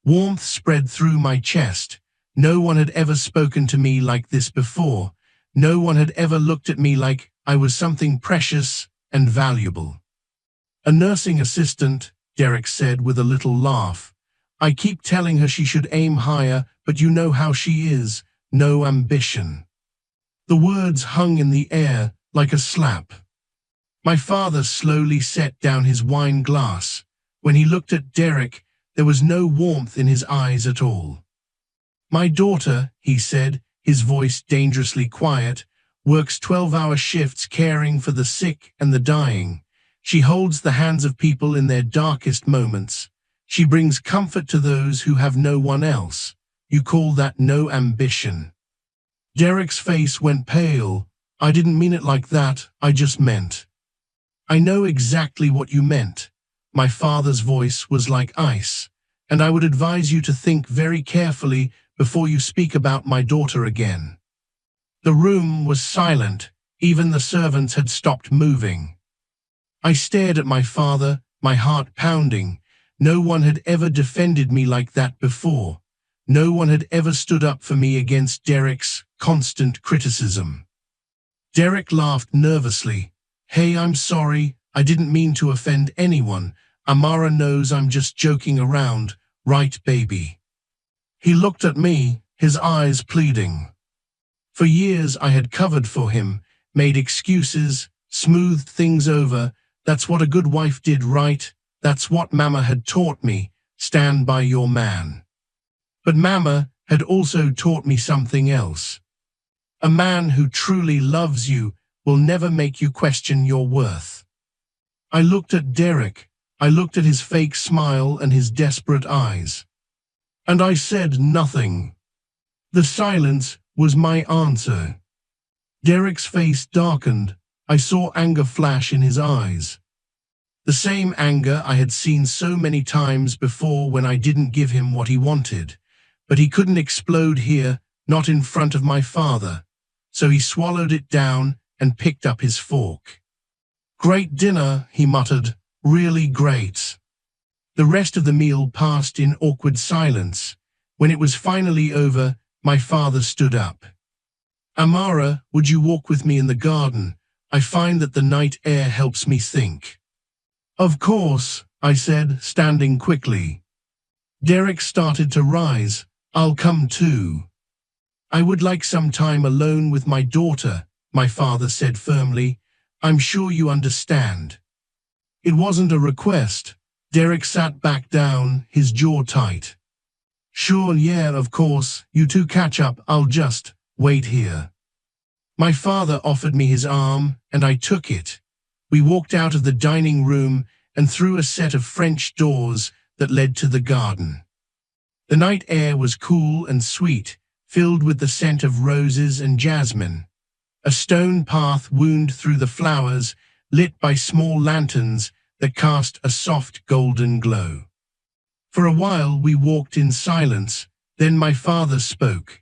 Warmth spread through my chest. No one had ever spoken to me like this before. No one had ever looked at me like I was something precious and valuable. "A nursing assistant," Derek said with a little laugh. "I keep telling her she should aim higher, but you know how she is. No ambition." The words hung in the air like a slap. My father slowly set down his wine glass. When he looked at Derek, there was no warmth in his eyes at all. "My daughter," he said, his voice dangerously quiet, "works 12-hour shifts caring for the sick and the dying. She holds the hands of people in their darkest moments. She brings comfort to those who have no one else. You call that no ambition?" Derek's face went pale. "I didn't mean it like that, I just meant." "I know exactly what you meant." My father's voice was like ice. "And I would advise you to think very carefully before you speak about my daughter again." The room was silent. Even the servants had stopped moving. I stared at my father, my heart pounding. No one had ever defended me like that before. No one had ever stood up for me against Derek's constant criticism. Derek laughed nervously. "Hey, I'm sorry. I didn't mean to offend anyone. Amara knows I'm just joking around, right, baby?" He looked at me, his eyes pleading. For years I had covered for him, made excuses, smoothed things over. That's what a good wife did, right? That's what Mama had taught me. Stand by your man. But Mama had also taught me something else. A man who truly loves you will never make you question your worth. I looked at Derek. I looked at his fake smile and his desperate eyes. And I said nothing. The silence was my answer. Derek's face darkened. I saw anger flash in his eyes. The same anger I had seen so many times before when I didn't give him what he wanted. But he couldn't explode here, not in front of my father. So he swallowed it down and picked up his fork. "Great dinner," he muttered. "Really great." The rest of the meal passed in awkward silence. When it was finally over, my father stood up. "Amara, would you walk with me in the garden? I find that the night air helps me think. Of course, I said, standing quickly. Derek started to rise. I'll come too. I would like some time alone with my daughter, my father said firmly. I'm sure you understand. It wasn't a request. Derek sat back down, his jaw tight. Sure, yeah, of course, you two catch up, I'll just wait here. My father offered me his arm, and I took it. We walked out of the dining room and through a set of French doors that led to the garden. The night air was cool and sweet, filled with the scent of roses and jasmine. A stone path wound through the flowers, lit by small lanterns that cast a soft golden glow. For a while we walked in silence, then my father spoke.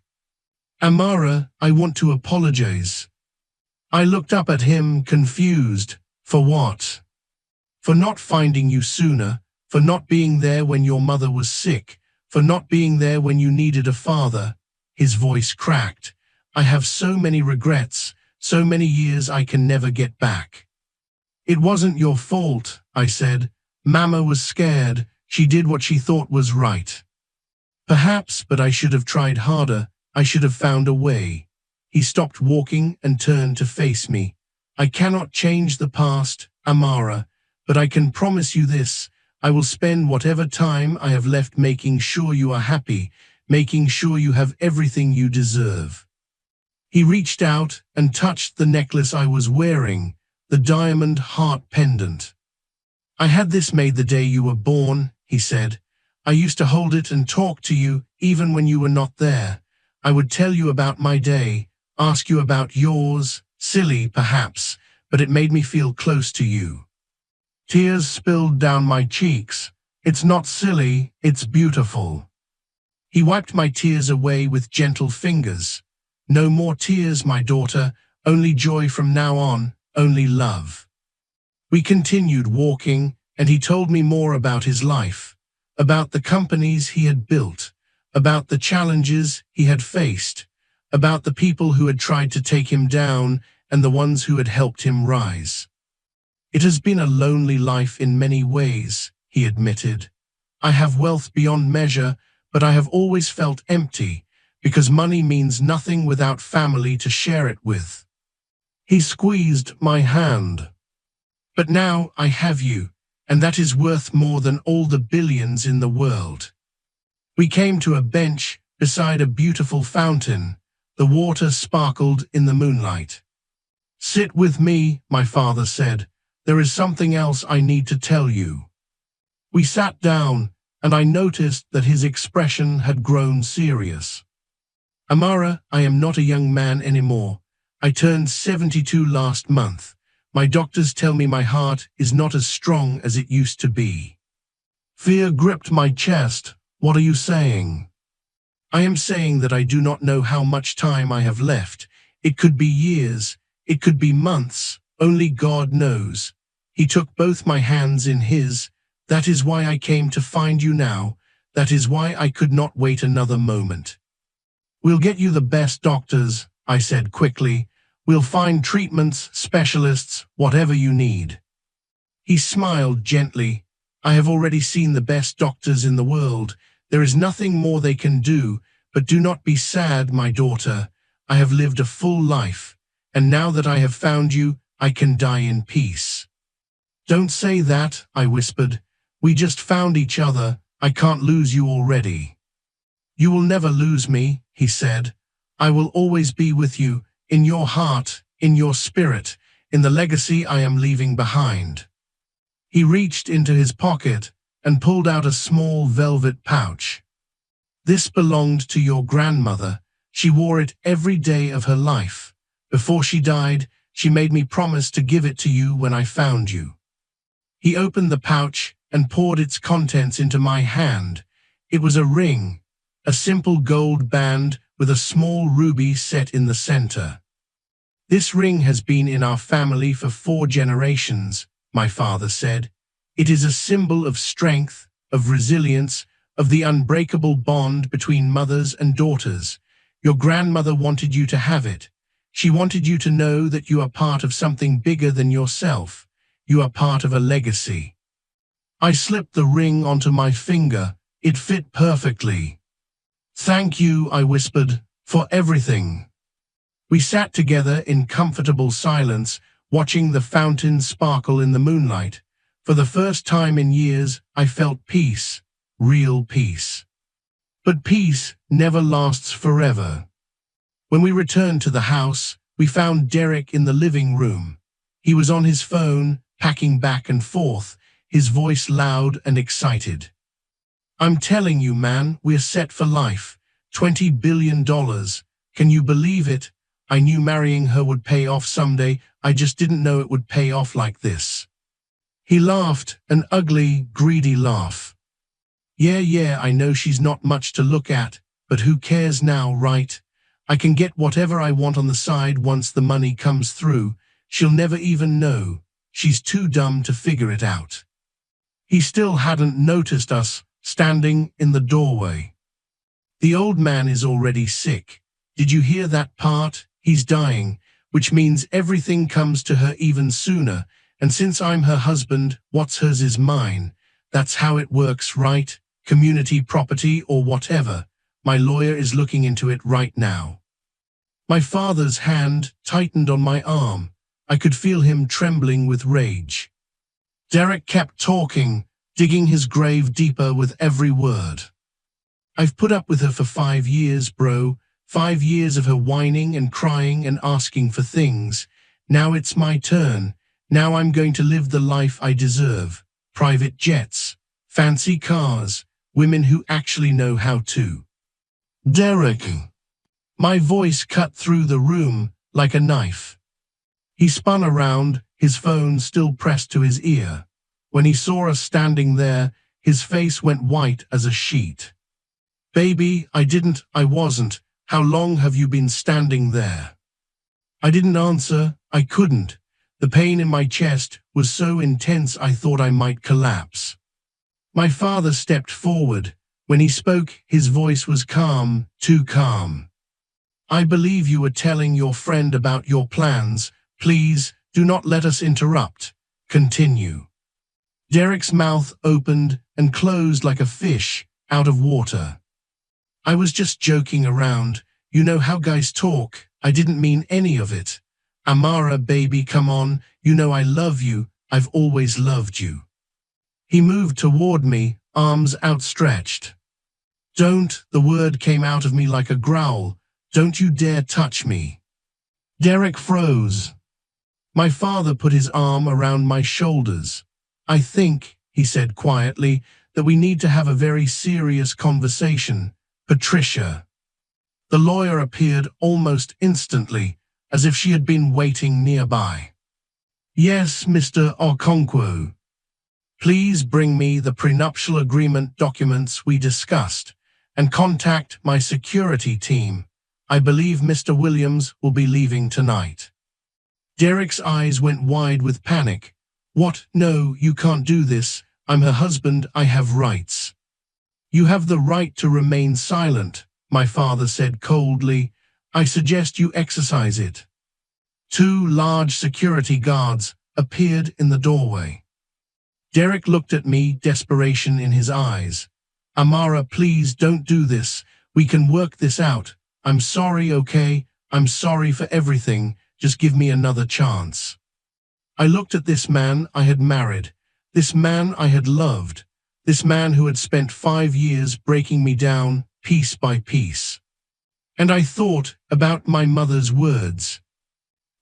Amara, I want to apologize. I looked up at him, confused. For what? For not finding you sooner, for not being there when your mother was sick, for not being there when you needed a father. His voice cracked. I have so many regrets, so many years I can never get back. It wasn't your fault, I said. Mama was scared. She did what she thought was right. Perhaps, but I should have tried harder. I should have found a way. He stopped walking and turned to face me. I cannot change the past, Amara, but I can promise you this. I will spend whatever time I have left making sure you are happy, making sure you have everything you deserve. He reached out and touched the necklace I was wearing, the diamond heart pendant. I had this made the day you were born, he said. I used to hold it and talk to you, even when you were not there. I would tell you about my day, ask you about yours, silly perhaps, but it made me feel close to you. Tears spilled down my cheeks. It's not silly, it's beautiful. He wiped my tears away with gentle fingers. No more tears, my daughter, only joy from now on, only love. We continued walking, and he told me more about his life, about the companies he had built, about the challenges he had faced, about the people who had tried to take him down and the ones who had helped him rise. It has been a lonely life in many ways, he admitted. I have wealth beyond measure, but I have always felt empty, because money means nothing without family to share it with. He squeezed my hand. But now I have you, and that is worth more than all the billions in the world. We came to a bench beside a beautiful fountain. The water sparkled in the moonlight. Sit with me, my father said. There is something else I need to tell you. We sat down, and I noticed that his expression had grown serious. Amara, I am not a young man anymore. I turned 72 last month. My doctors tell me my heart is not as strong as it used to be. Fear gripped my chest. What are you saying? I am saying that I do not know how much time I have left. It could be years. It could be months. Only God knows. He took both my hands in his. That is why I came to find you now. That is why I could not wait another moment. We'll get you the best doctors, I said quickly. We'll find treatments, specialists, whatever you need. He smiled gently. I have already seen the best doctors in the world. There is nothing more they can do, but do not be sad, my daughter. I have lived a full life, and now that I have found you, I can die in peace. Don't say that, I whispered. We just found each other. I can't lose you already. You will never lose me, he said. I will always be with you, in your heart, in your spirit, in the legacy I am leaving behind. He reached into his pocket and pulled out a small velvet pouch. This belonged to your grandmother. She wore it every day of her life. Before she died, she made me promise to give it to you when I found you. He opened the pouch and poured its contents into my hand. It was a ring, a simple gold band with a small ruby set in the center. This ring has been in our family for 4 generations, my father said. It is a symbol of strength, of resilience, of the unbreakable bond between mothers and daughters. Your grandmother wanted you to have it. She wanted you to know that you are part of something bigger than yourself. You are part of a legacy. I slipped the ring onto my finger. It fit perfectly. Thank you, I whispered, for everything. We sat together in comfortable silence, watching the fountain sparkle in the moonlight. For the first time in years, I felt peace, real peace. But peace never lasts forever. When we returned to the house, we found Derek in the living room. He was on his phone, packing back and forth, his voice loud and excited. I'm telling you, man, we're set for life. $20 billion. Can you believe it? I knew marrying her would pay off someday. I just didn't know it would pay off like this. He laughed, an ugly, greedy laugh. Yeah, I know she's not much to look at, but who cares now, right? I can get whatever I want on the side once the money comes through. She'll never even know. She's too dumb to figure it out. He still hadn't noticed us, standing in the doorway. The old man is already sick. Did you hear that part? He's dying, which means everything comes to her even sooner, and since I'm her husband, what's hers is mine. That's how it works, right? Community property or whatever. My lawyer is looking into it right now. My father's hand tightened on my arm. I could feel him trembling with rage. Derek kept talking, digging his grave deeper with every word. I've put up with her for 5 years, bro. 5 years of her whining and crying and asking for things. Now it's my turn. Now I'm going to live the life I deserve. Private jets, fancy cars, women who actually know how to. Derek. My voice cut through the room like a knife. He spun around, his phone still pressed to his ear. When he saw us standing there, his face went white as a sheet. Baby, I wasn't. How long have you been standing there? I didn't answer. I couldn't. The pain in my chest was so intense I thought I might collapse. My father stepped forward. When he spoke, his voice was calm, too calm. I believe you were telling your friend about your plans. Please, do not let us interrupt. Continue. Derek's mouth opened and closed like a fish out of water. I was just joking around. You know how guys talk. I didn't mean any of it. Amara, baby, come on. You know I love you. I've always loved you. He moved toward me, arms outstretched. Don't, the word came out of me like a growl. Don't you dare touch me. Derek froze. My father put his arm around my shoulders. I think, he said quietly, that we need to have a very serious conversation. Patricia. The lawyer appeared almost instantly, as if she had been waiting nearby. Yes, Mr. Okonkwo. Please bring me the prenuptial agreement documents we discussed, and contact my security team. I believe Mr. Williams will be leaving tonight. Derek's eyes went wide with panic. What? No, you can't do this. I'm her husband. I have rights. You have the right to remain silent, my father said coldly. I suggest you exercise it. 2 large security guards appeared in the doorway. Derek looked at me, desperation in his eyes. Amara, please don't do this. We can work this out. I'm sorry, okay? I'm sorry for everything. Just give me another chance. I looked at this man I had married, this man I had loved, this man who had spent 5 years breaking me down piece by piece. And I thought about my mother's words.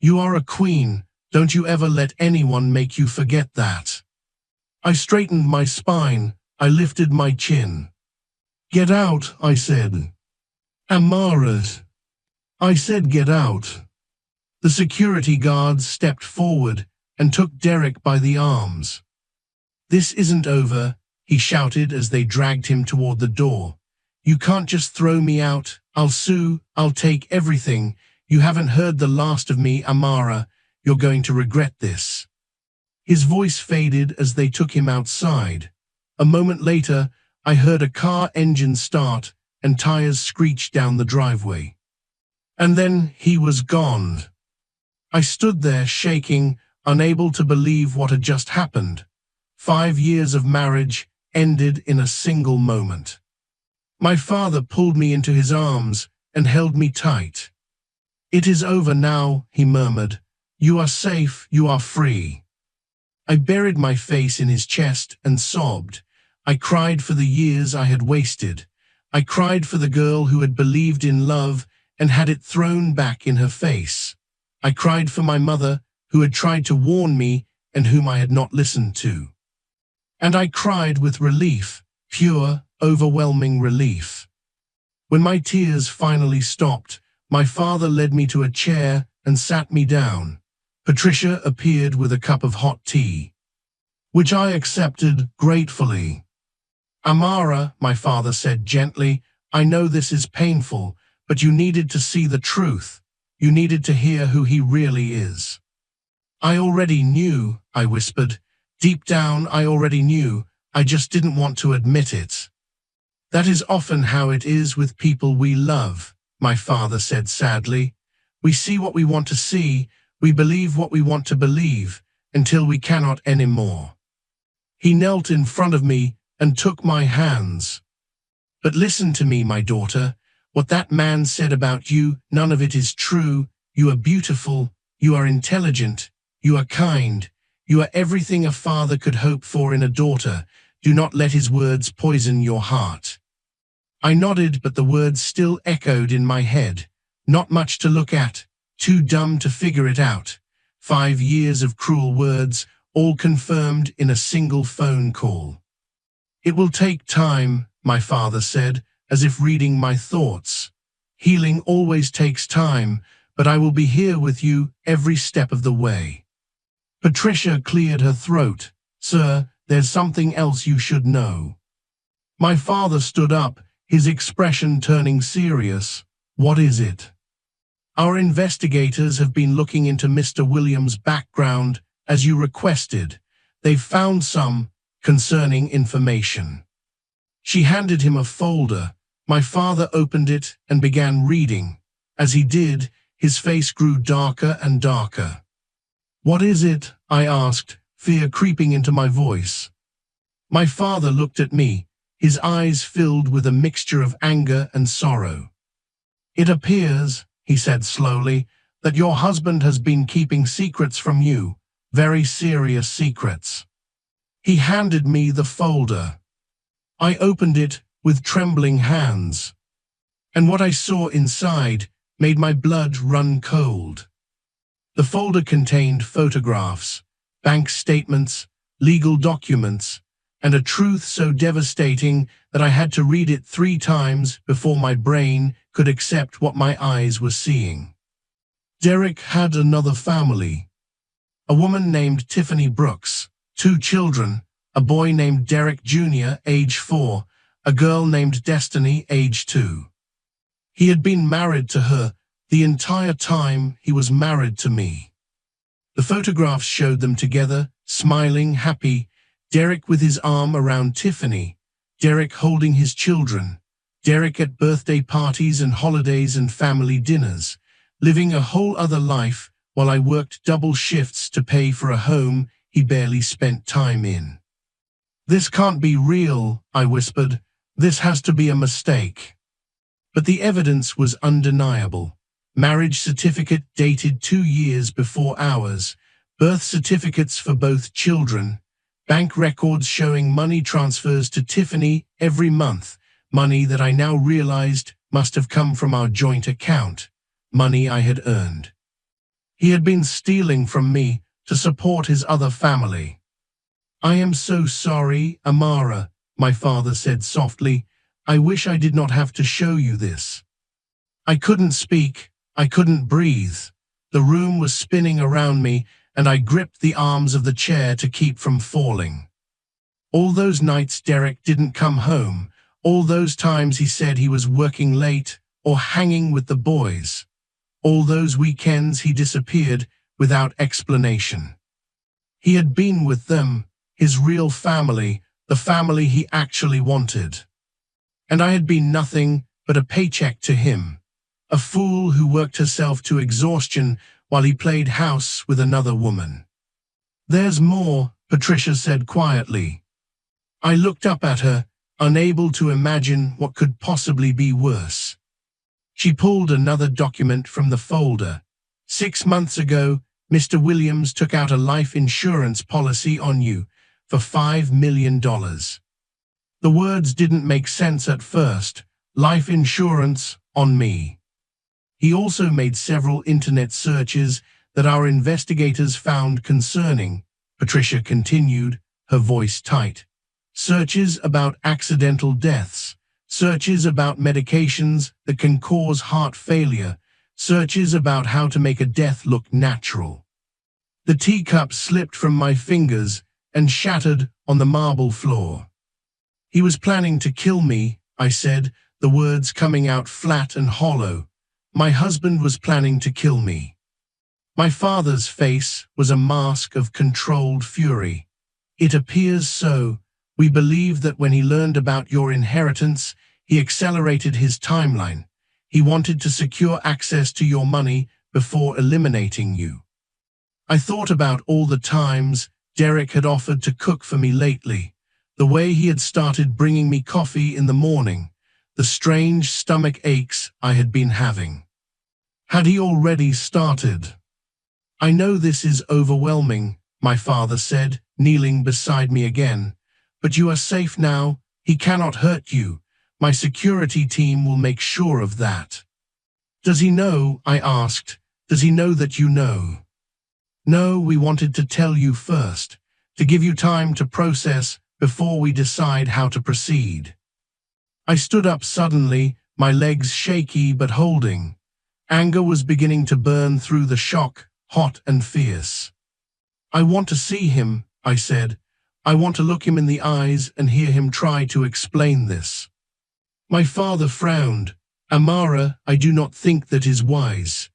You are a queen. Don't you ever let anyone make you forget that. I straightened my spine. I lifted my chin. Get out, I said. Amara. I said get out. The security guards stepped forward and took Derek by the arms. This isn't over, he shouted as they dragged him toward the door. You can't just throw me out. I'll sue. I'll take everything. You haven't heard the last of me, Amara. You're going to regret this. His voice faded as they took him outside. A moment later, I heard a car engine start and tires screech down the driveway. And then he was gone. I stood there shaking, unable to believe what had just happened. 5 years of marriage ended in a single moment. My father pulled me into his arms and held me tight. "It is over now," he murmured. "You are safe, you are free." I buried my face in his chest and sobbed. I cried for the years I had wasted. I cried for the girl who had believed in love and had it thrown back in her face. I cried for my mother, who had tried to warn me and whom I had not listened to. And I cried with relief, pure, overwhelming relief. When my tears finally stopped, my father led me to a chair and sat me down. Patricia appeared with a cup of hot tea, which I accepted gratefully. "Amara," my father said gently, "I know this is painful, but you needed to see the truth. You needed to hear who he really is." "I already knew," I whispered. "Deep down, I already knew. I just didn't want to admit it." "That is often how it is with people we love," my father said sadly. "We see what we want to see, we believe what we want to believe, until we cannot anymore." He knelt in front of me and took my hands. "But listen to me, my daughter. What that man said about you, none of it is true. You are beautiful, you are intelligent, you are kind, you are everything a father could hope for in a daughter. Do not let his words poison your heart." I nodded, but the words still echoed in my head. Not much to look at, too dumb to figure it out. 5 years of cruel words, all confirmed in a single phone call. "It will take time," my father said, as if reading my thoughts. "Healing always takes time, but I will be here with you every step of the way." Patricia cleared her throat. "Sir, there's something else you should know." My father stood up, his expression turning serious. "What is it?" "Our investigators have been looking into Mr. Williams' background, as you requested. They've found some concerning information." She handed him a folder. My father opened it and began reading. As he did, his face grew darker and darker. "What is it?" I asked, fear creeping into my voice. My father looked at me, his eyes filled with a mixture of anger and sorrow. "It appears," he said slowly, "that your husband has been keeping secrets from you, very serious secrets." He handed me the folder. I opened it with trembling hands, and what I saw inside made my blood run cold. The folder contained photographs, bank statements, legal documents, and a truth so devastating that I had to read it 3 times before my brain could accept what my eyes were seeing. Derek had another family. A woman named Tiffany Brooks, 2 children, a boy named Derek Jr., age 4, a girl named Destiny, age 2. He had been married to her the entire time he was married to me. The photographs showed them together, smiling, happy, Derek with his arm around Tiffany, Derek holding his children, Derek at birthday parties and holidays and family dinners, living a whole other life while I worked double shifts to pay for a home he barely spent time in. "This can't be real," I whispered. "This has to be a mistake." But the evidence was undeniable. Marriage certificate dated 2 years before ours, birth certificates for both children, bank records showing money transfers to Tiffany every month, money that I now realized must have come from our joint account, money I had earned. He had been stealing from me to support his other family. "I am so sorry, Amara," my father said softly. "I wish I did not have to show you this." I couldn't speak, I couldn't breathe. The room was spinning around me, and I gripped the arms of the chair to keep from falling. All those nights Derek didn't come home, all those times he said he was working late or hanging with the boys, all those weekends he disappeared without explanation. He had been with them, his real family, the family he actually wanted. And I had been nothing but a paycheck to him, a fool who worked herself to exhaustion while he played house with another woman. There's more, Patricia said quietly. I looked up at her, unable to imagine what could possibly be worse. She pulled another document from the folder. 6 months ago, Mr. Williams took out a life insurance policy on you for $5 million. The words didn't make sense at first. Life insurance on me. He also made several internet searches that our investigators found concerning, Patricia continued, her voice tight. Searches about accidental deaths, searches about medications that can cause heart failure, searches about how to make a death look natural. The teacup slipped from my fingers and shattered on the marble floor. He was planning to kill me, I said, the words coming out flat and hollow. My husband was planning to kill me. My father's face was a mask of controlled fury. It appears so. We believe that when he learned about your inheritance, he accelerated his timeline. He wanted to secure access to your money before eliminating you. I thought about all the times Derek had offered to cook for me lately, the way he had started bringing me coffee in the morning, the strange stomach aches I had been having. Had he already started? I know this is overwhelming, my father said, kneeling beside me again, but you are safe now. He cannot hurt you. My security team will make sure of that. Does he know? I asked. Does he know that you know? No, we wanted to tell you first, to give you time to process before we decide how to proceed. I stood up suddenly, my legs shaky but holding. Anger was beginning to burn through the shock, hot and fierce. I want to see him, I said. I want to look him in the eyes and hear him try to explain this. My father frowned. Amara, I do not think that is wise.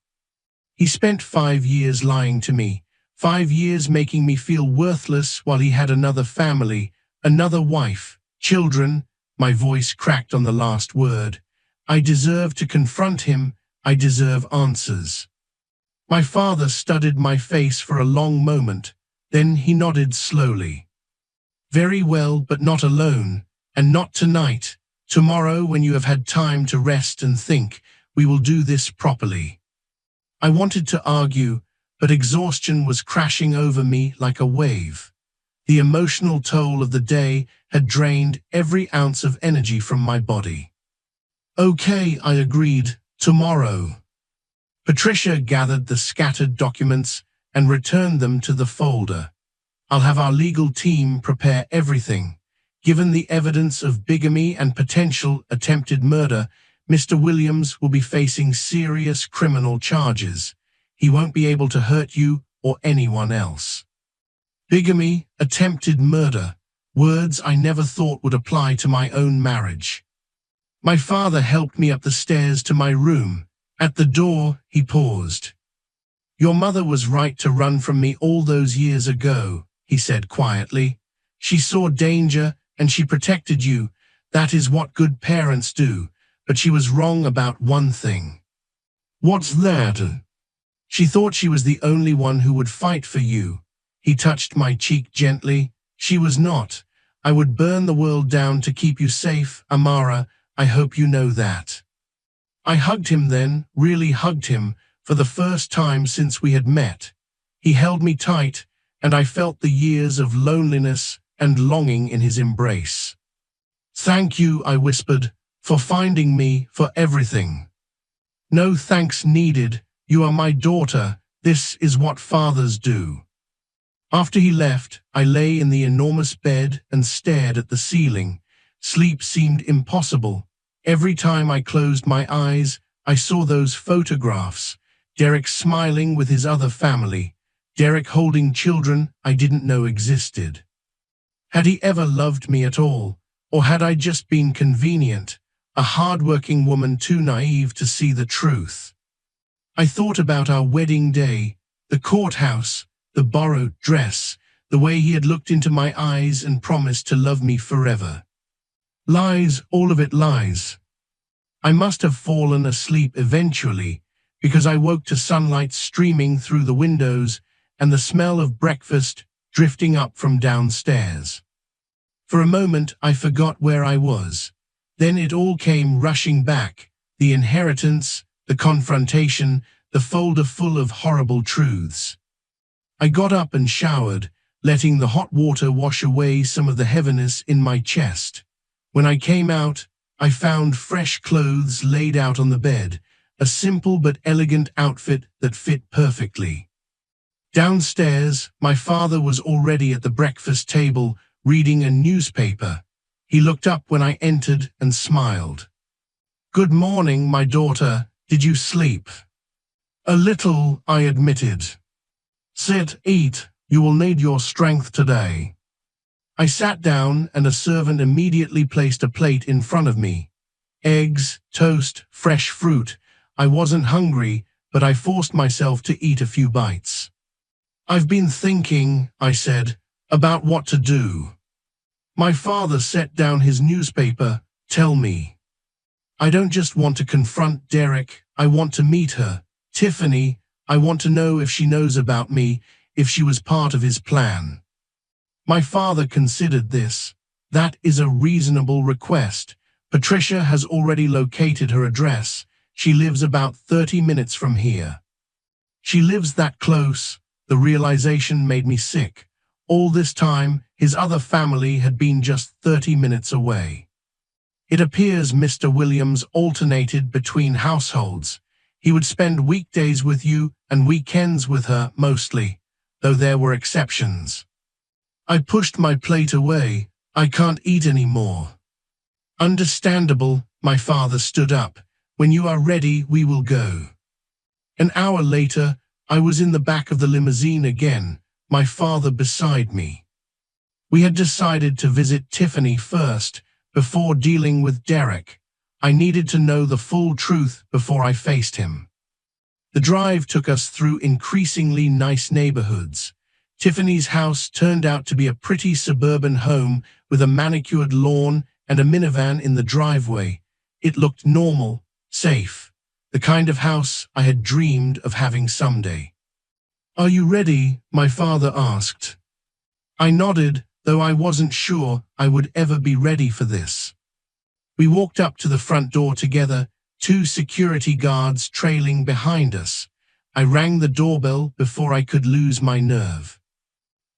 He spent 5 years lying to me, 5 years making me feel worthless while he had another family, another wife, children. My voice cracked on the last word. I deserve to confront him. I deserve answers. My father studied my face for a long moment, then he nodded slowly. Very well, but not alone, and not tonight. Tomorrow, when you have had time to rest and think, we will do this properly. I wanted to argue, but exhaustion was crashing over me like a wave. The emotional toll of the day had drained every ounce of energy from my body. Okay, I agreed. Tomorrow. Patricia gathered the scattered documents and returned them to the folder. I'll have our legal team prepare everything. Given the evidence of bigamy and potential attempted murder, Mr. Williams will be facing serious criminal charges. He won't be able to hurt you or anyone else. Bigamy, attempted murder, words I never thought would apply to my own marriage. My father helped me up the stairs to my room. At the door, he paused. Your mother was right to run from me all those years ago, he said quietly. She saw danger and she protected you. That is what good parents do. But she was wrong about one thing. What's that? She thought she was the only one who would fight for you. He touched my cheek gently. She was not. I would burn the world down to keep you safe, Amara. I hope you know that. I hugged him then, really hugged him, for the first time since we had met. He held me tight, and I felt the years of loneliness and longing in his embrace. Thank you, I whispered, for finding me, for everything. No thanks needed. You are my daughter. This is what fathers do. After he left, I lay in the enormous bed and stared at the ceiling. Sleep seemed impossible. Every time I closed my eyes, I saw those photographs. Derek smiling with his other family. Derek holding children I didn't know existed. Had he ever loved me at all? Or had I just been convenient, a hard-working woman too naive to see the truth? I thought about our wedding day, the courthouse, the borrowed dress, the way he had looked into my eyes and promised to love me forever. Lies, all of it lies. I must have fallen asleep eventually, because I woke to sunlight streaming through the windows and the smell of breakfast drifting up from downstairs. For a moment I forgot where I was. Then it all came rushing back, the inheritance, the confrontation, the folder full of horrible truths. I got up and showered, letting the hot water wash away some of the heaviness in my chest. When I came out, I found fresh clothes laid out on the bed, a simple but elegant outfit that fit perfectly. Downstairs, my father was already at the breakfast table, reading a newspaper. He looked up when I entered and smiled. "Good morning, my daughter. Did you sleep?" "A little," I admitted. "Sit, eat. You will need your strength today." I sat down and a servant immediately placed a plate in front of me. Eggs, toast, fresh fruit. I wasn't hungry, but I forced myself to eat a few bites. "I've been thinking," I said, "about what to do." My father set down his newspaper. "Tell me." "I don't just want to confront Derek, I want to meet her. Tiffany, I want to know if she knows about me, if she was part of his plan." My father considered this. "That is a reasonable request. Patricia has already located her address. She lives about 30 minutes from here." She lives that close. The realization made me sick. All this time, his other family had been just 30 minutes away. "It appears Mr. Williams alternated between households. He would spend weekdays with you and weekends with her mostly, though there were exceptions." I pushed my plate away. "I can't eat any more." "Understandable." My father stood up. "When you are ready, we will go." An hour later, I was in the back of the limousine again, my father beside me. We had decided to visit Tiffany first, before dealing with Derek. I needed to know the full truth before I faced him. The drive took us through increasingly nice neighborhoods. Tiffany's house turned out to be a pretty suburban home with a manicured lawn and a minivan in the driveway. It looked normal, safe, the kind of house I had dreamed of having someday. "Are you ready?" my father asked. I nodded, though I wasn't sure I would ever be ready for this. We walked up to the front door together, two security guards trailing behind us. I rang the doorbell before I could lose my nerve.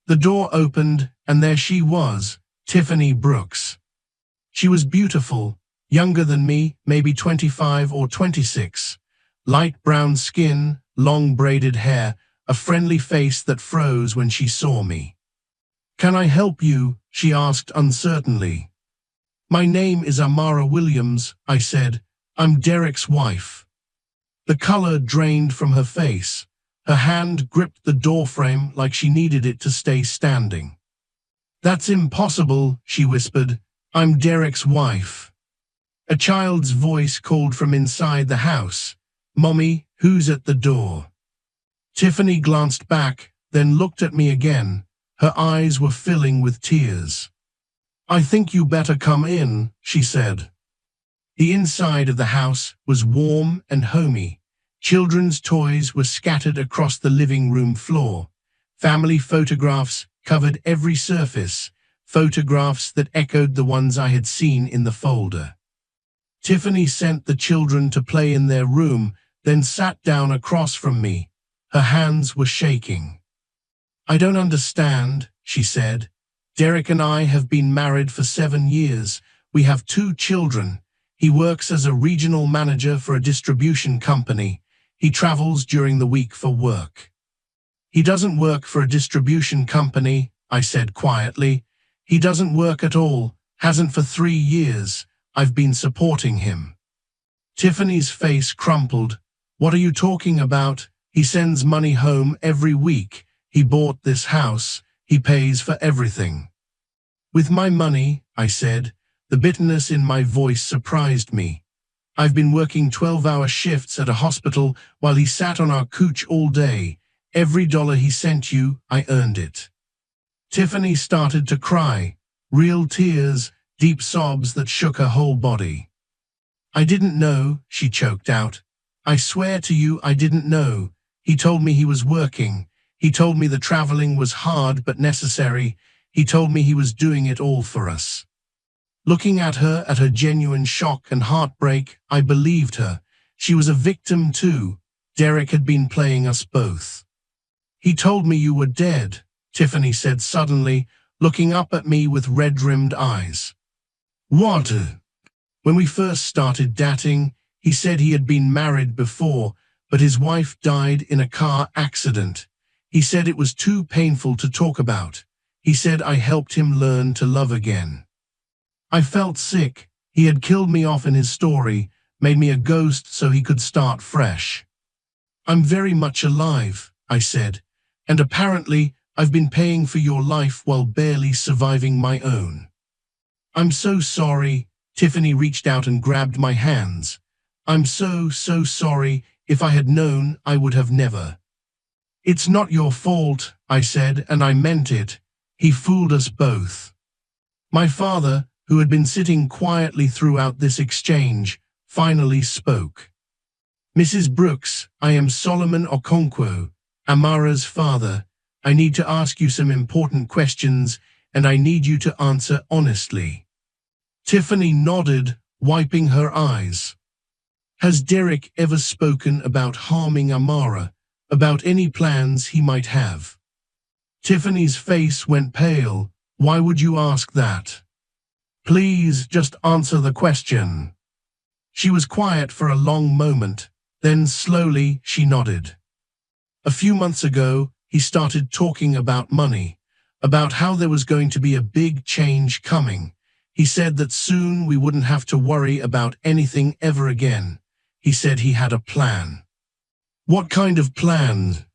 The door opened, and there she was, Tiffany Brooks. She was beautiful, younger than me, maybe 25 or 26. Light brown skin, long braided hair, a friendly face that froze when she saw me. "Can I help you?" she asked uncertainly. "My name is Amara Williams," I said. "I'm Derek's wife." The color drained from her face. Her hand gripped the doorframe like she needed it to stay standing. "That's impossible," she whispered. "I'm Derek's wife." A child's voice called from inside the house. "Mommy, who's at the door?" Tiffany glanced back, then looked at me again. Her eyes were filling with tears. "I think you better come in," she said. The inside of the house was warm and homey. Children's toys were scattered across the living room floor. Family photographs covered every surface, photographs that echoed the ones I had seen in the folder. Tiffany sent the children to play in their room, then sat down across from me. Her hands were shaking. "I don't understand," she said. "Derek and I have been married for 7 years. We have 2 children. He works as a regional manager for a distribution company. He travels during the week for work." "He doesn't work for a distribution company," I said quietly. "He doesn't work at all, hasn't for 3 years. I've been supporting him." Tiffany's face crumpled. "What are you talking about? He sends money home every week. He bought this house. He pays for everything." "With my money," I said. The bitterness in my voice surprised me. "I've been working 12-hour shifts at a hospital while he sat on our couch all day. Every dollar he sent you, I earned it." Tiffany started to cry. Real tears, deep sobs that shook her whole body. I didn't know, she choked out. I swear to you I didn't know. He told me he was working. He told me the traveling was hard but necessary. He told me he was doing it all for us. Looking at her genuine shock and heartbreak, I believed her. She was a victim too. Derek had been playing us both. He told me you were dead, Tiffany said suddenly, looking up at me with red-rimmed eyes. What? When we first started dating, he said he had been married before, but his wife died in a car accident. He said it was too painful to talk about. He said I helped him learn to love again. I felt sick. He had killed me off in his story, made me a ghost so he could start fresh. I'm very much alive, I said, and apparently I've been paying for your life while barely surviving my own. I'm so sorry. Tiffany reached out and grabbed my hands. I'm so sorry. If I had known, I would have never. It's not your fault, I said, and I meant it. He fooled us both. My father, who had been sitting quietly throughout this exchange, finally spoke. Mrs. Brooks, I am Solomon Okonkwo, Amara's father. I need to ask you some important questions, and I need you to answer honestly. Tiffany nodded, wiping her eyes. Has Derek ever spoken about harming Amara, about any plans he might have? Tiffany's face went pale. Why would you ask that? Please just answer the question. She was quiet for a long moment, then slowly she nodded. A few months ago, he started talking about money, about how there was going to be a big change coming. He said that soon we wouldn't have to worry about anything ever again. He said he had a plan. What kind of plan?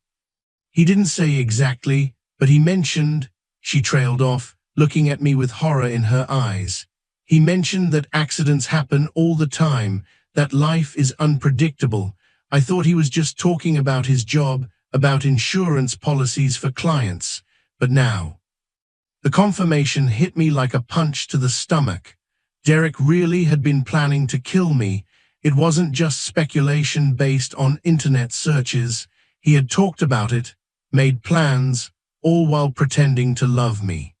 He didn't say exactly, but he mentioned, she trailed off, looking at me with horror in her eyes. He mentioned that accidents happen all the time, that life is unpredictable. I thought he was just talking about his job, about insurance policies for clients, but now. The confirmation hit me like a punch to the stomach. Derek really had been planning to kill me. It wasn't just speculation based on internet searches. He had talked about it, made plans, all while pretending to love me.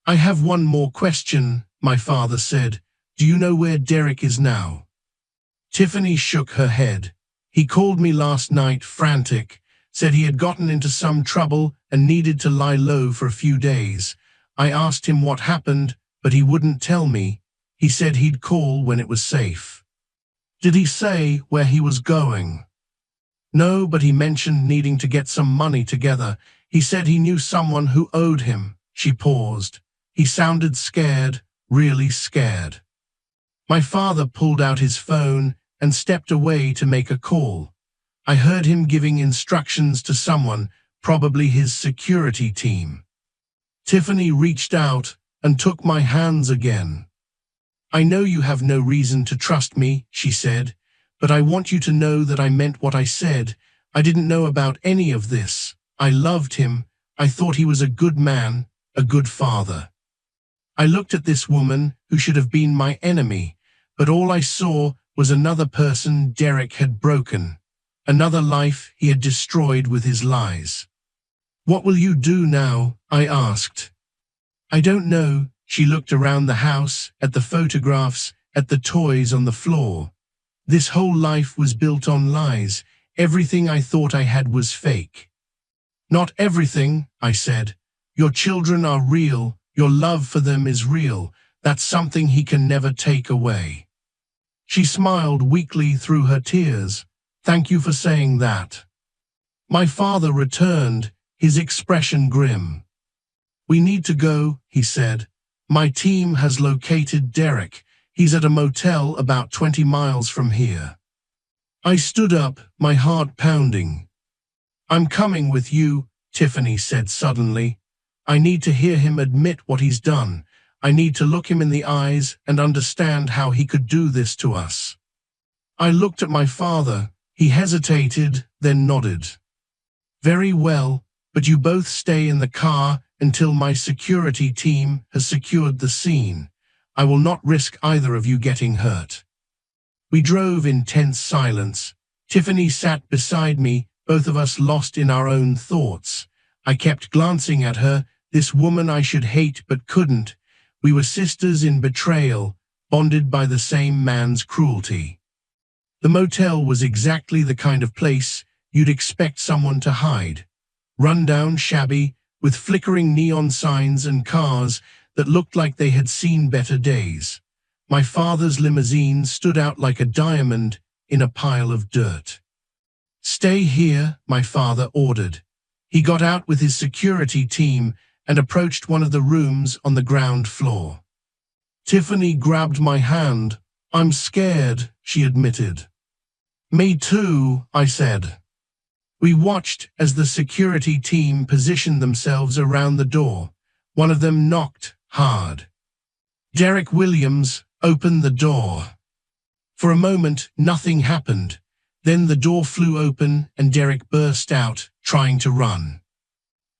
I have one more question, my father said. Do you know where Derek is now? Tiffany shook her head. He called me last night, frantic, said he had gotten into some trouble and needed to lie low for a few days. I asked him what happened, but he wouldn't tell me. He said he'd call when it was safe. Did he say where he was going? No, but he mentioned needing to get some money together. He said he knew someone who owed him. She paused. He sounded scared, really scared. My father pulled out his phone and stepped away to make a call. I heard him giving instructions to someone, probably his security team. Tiffany reached out and took my hands again. I know you have no reason to trust me, she said, but I want you to know that I meant what I said. I didn't know about any of this. I loved him. I thought he was a good man, a good father. I looked at this woman who should have been my enemy, but all I saw was another person Derek had broken, another life he had destroyed with his lies. What will you do now? I asked. I don't know. She looked around the house, at the photographs, at the toys on the floor. This whole life was built on lies. Everything I thought I had was fake. Not everything, I said. Your children are real. Your love for them is real. That's something he can never take away. She smiled weakly through her tears. Thank you for saying that. My father returned, his expression grim. We need to go, he said. My team has located Derek. He's at a motel about 20 miles from here. I stood up, my heart pounding. I'm coming with you, Tiffany said suddenly. I need to hear him admit what he's done. I need to look him in the eyes and understand how he could do this to us. I looked at my father. He hesitated, then nodded. Very well, but you both stay in the car until my security team has secured the scene. I will not risk either of you getting hurt. We drove in tense silence. Tiffany sat beside me, both of us lost in our own thoughts. I kept glancing at her, this woman I should hate but couldn't. We were sisters in betrayal, bonded by the same man's cruelty. The motel was exactly the kind of place you'd expect someone to hide. Run-down, shabby, with flickering neon signs and cars that looked like they had seen better days. My father's limousine stood out like a diamond in a pile of dirt. "Stay here," my father ordered. He got out with his security team and approached one of the rooms on the ground floor. Tiffany grabbed my hand. "I'm scared," she admitted. "Me too," I said. We watched as the security team positioned themselves around the door. One of them knocked hard. Derek Williams opened the door. For a moment, nothing happened. Then the door flew open and Derek burst out, trying to run.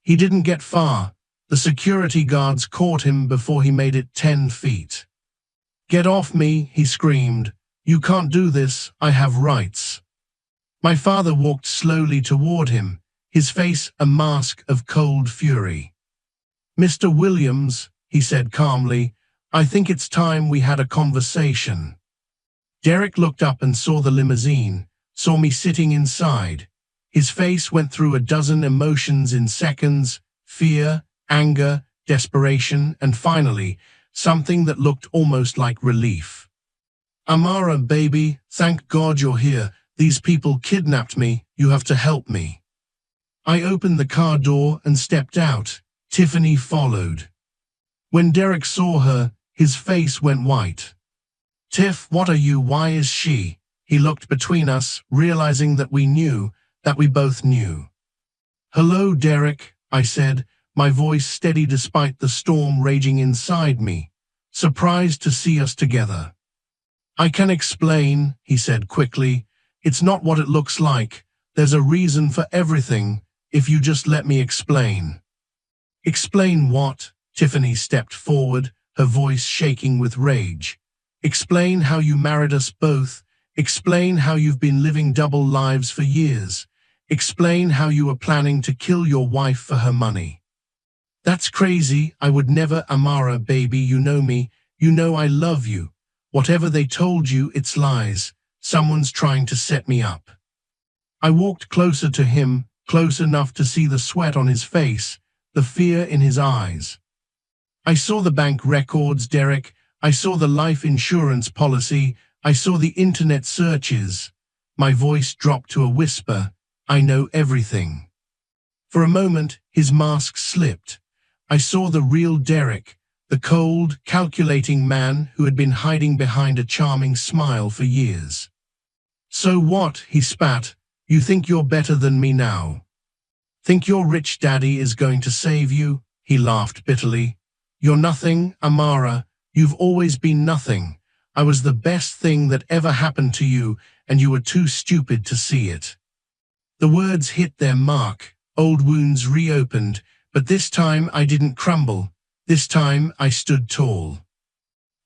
He didn't get far. The security guards caught him before he made it 10 feet. "Get off me," he screamed. "You can't do this. I have rights." My father walked slowly toward him, his face a mask of cold fury. "Mr. Williams," he said calmly, "I think it's time we had a conversation." Derek looked up and saw the limousine, saw me sitting inside. His face went through a dozen emotions in seconds: fear, anger, desperation, and finally, something that looked almost like relief. "Amara, baby, thank God you're here. These people kidnapped me. You have to help me." I opened the car door and stepped out. Tiffany followed. When Derek saw her, his face went white. "Tiff, what are you? Why is she?" He looked between us, realizing that we both knew. "Hello, Derek," I said, my voice steady despite the storm raging inside me. "Surprised to see us together." "I can explain," he said quickly. "It's not what it looks like. There's a reason for everything, if you just let me explain." "Explain what?" Tiffany stepped forward, her voice shaking with rage. "Explain how you married us both. Explain how you've been living double lives for years. Explain how you were planning to kill your wife for her money." "That's crazy. I would never." "Amara, baby, you know me. You know I love you. Whatever they told you, it's lies. Someone's trying to set me up." I walked closer to him, close enough to see the sweat on his face, the fear in his eyes. "I saw the bank records, Derek. I saw the life insurance policy. I saw the internet searches." My voice dropped to a whisper. "I know everything." For a moment, his mask slipped. I saw the real Derek, the cold, calculating man who had been hiding behind a charming smile for years. "So what?" he spat. "You think you're better than me now? Think your rich daddy is going to save you?" He laughed bitterly. "You're nothing, Amara. You've always been nothing. I was the best thing that ever happened to you, and you were too stupid to see it." The words hit their mark. Old wounds reopened, but this time I didn't crumble. This time I stood tall.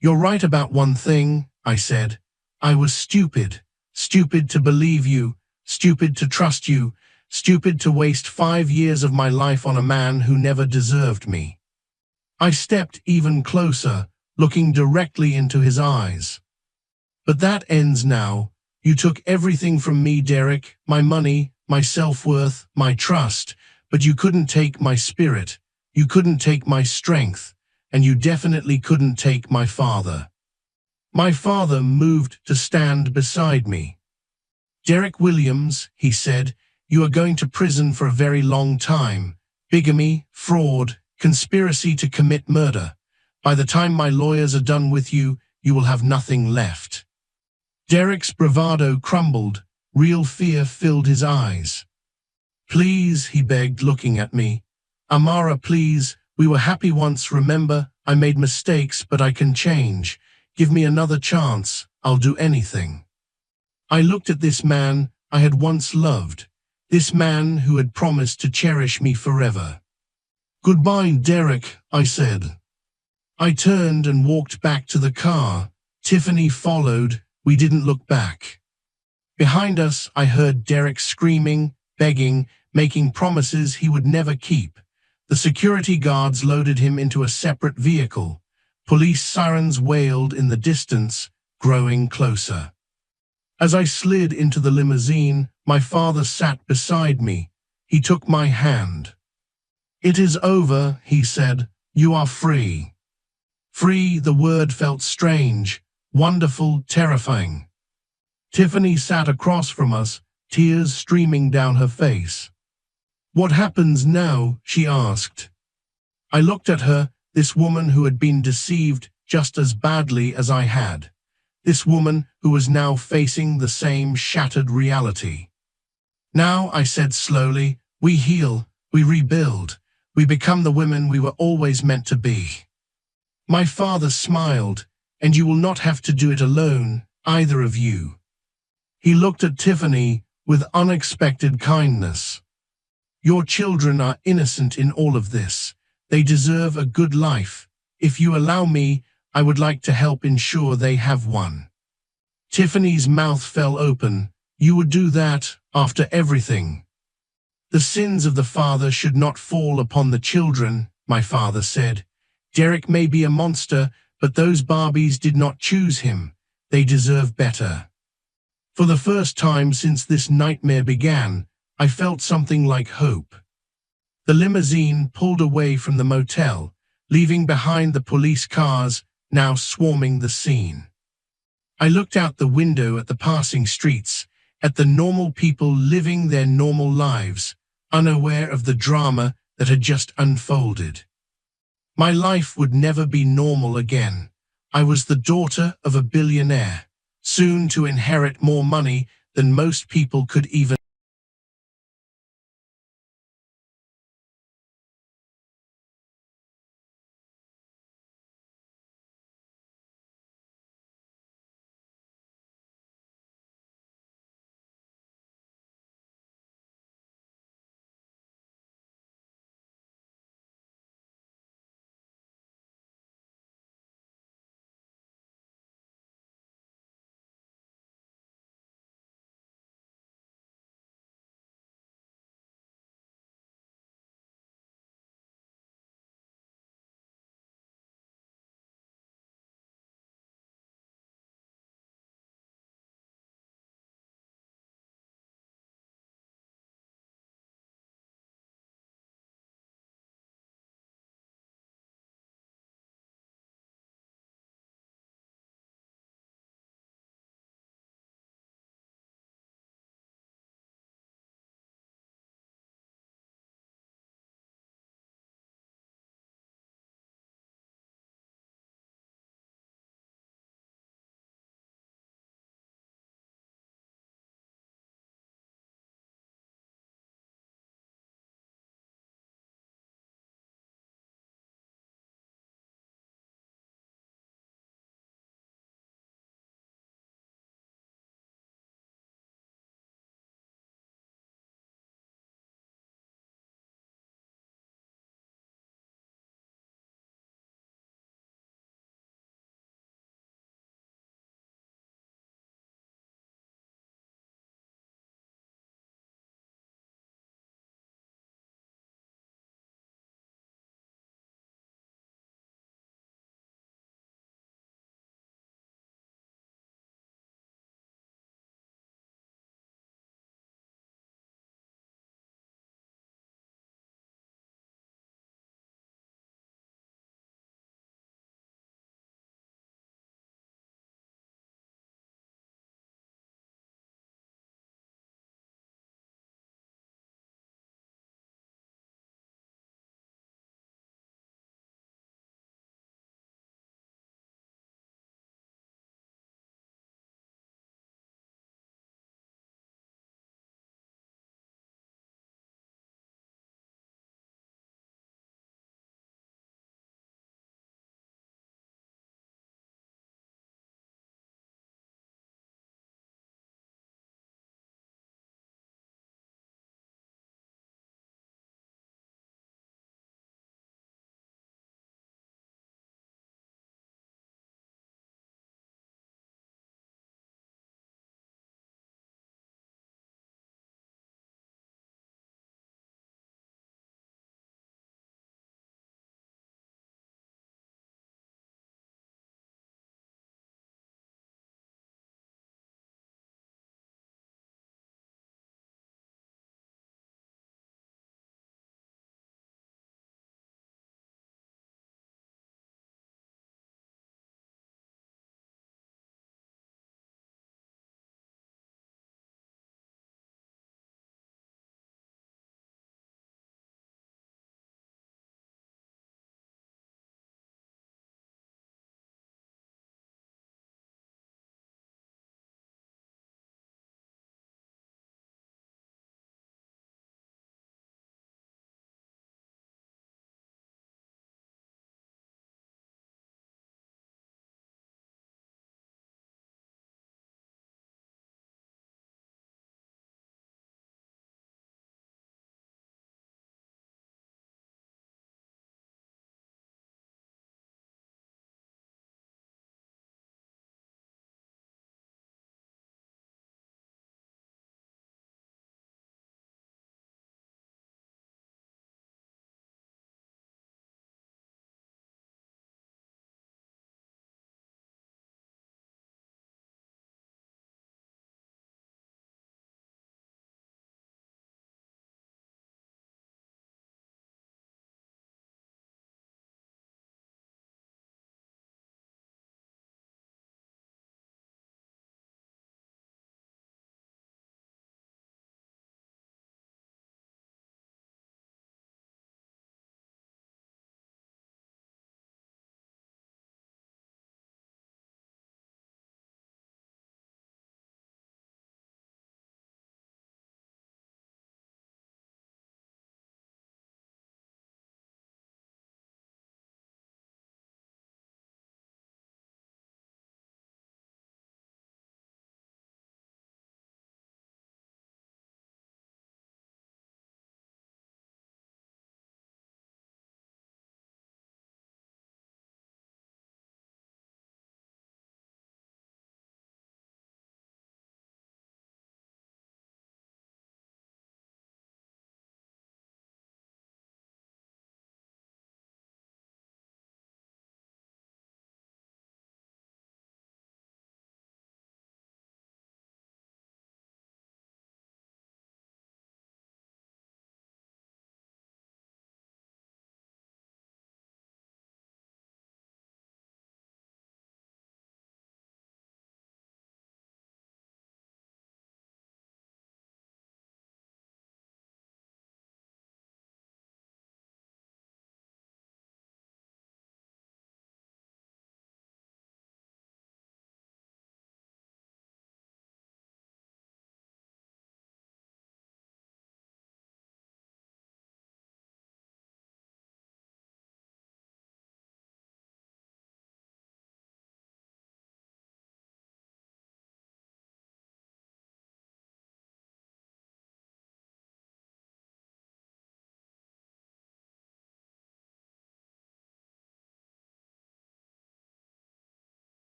"You're right about one thing," I said. "I was stupid. Stupid to believe you. Stupid to trust you. Stupid to waste 5 years of my life on a man who never deserved me." I stepped even closer, looking directly into his eyes. "But that ends now. You took everything from me, Derek, my money, my self-worth, my trust, but you couldn't take my spirit, you couldn't take my strength, and you definitely couldn't take my father." My father moved to stand beside me. "Derek Williams," he said, "you are going to prison for a very long time. Bigamy, fraud, conspiracy to commit murder. By the time my lawyers are done with you, you will have nothing left." Derek's bravado crumbled. Real fear filled his eyes. "Please," he begged, looking at me. "Amara, please. We were happy once, remember? I made mistakes, but I can change. Give me another chance. I'll do anything." I looked at this man I had once loved, this man who had promised to cherish me forever. "Goodbye, Derek," I said. I turned and walked back to the car. Tiffany followed, We didn't look back. Behind us, I heard Derek screaming, begging, making promises he would never keep. The security guards loaded him into a separate vehicle. Police sirens wailed in the distance, growing closer. As I slid into the limousine, my father sat beside me. He took my hand. "It is over," he said. "You are free." Free, the word felt strange, wonderful, terrifying. Tiffany sat across from us, tears streaming down her face. "What happens now?" she asked. I looked at her, this woman who had been deceived just as badly as I had. This woman who was now facing the same shattered reality. "Now," I said slowly, "we heal, we rebuild, we become the women we were always meant to be." My father smiled. "And you will not have to do it alone, either of you." He looked at Tiffany with unexpected kindness. "Your children are innocent in all of this. They deserve a good life. If you allow me, I would like to help ensure they have one." Tiffany's mouth fell open. "You would do that after everything?" "The sins of the father should not fall upon the children," my father said. "Derek may be a monster, but those Barbies did not choose him. They deserve better." For the first time since this nightmare began, I felt something like hope. The limousine pulled away from the motel, leaving behind the police cars now swarming the scene. I looked out the window at the passing streets, at the normal people living their normal lives, unaware of the drama that had just unfolded. My life would never be normal again. I was the daughter of a billionaire, soon to inherit more money than most people could even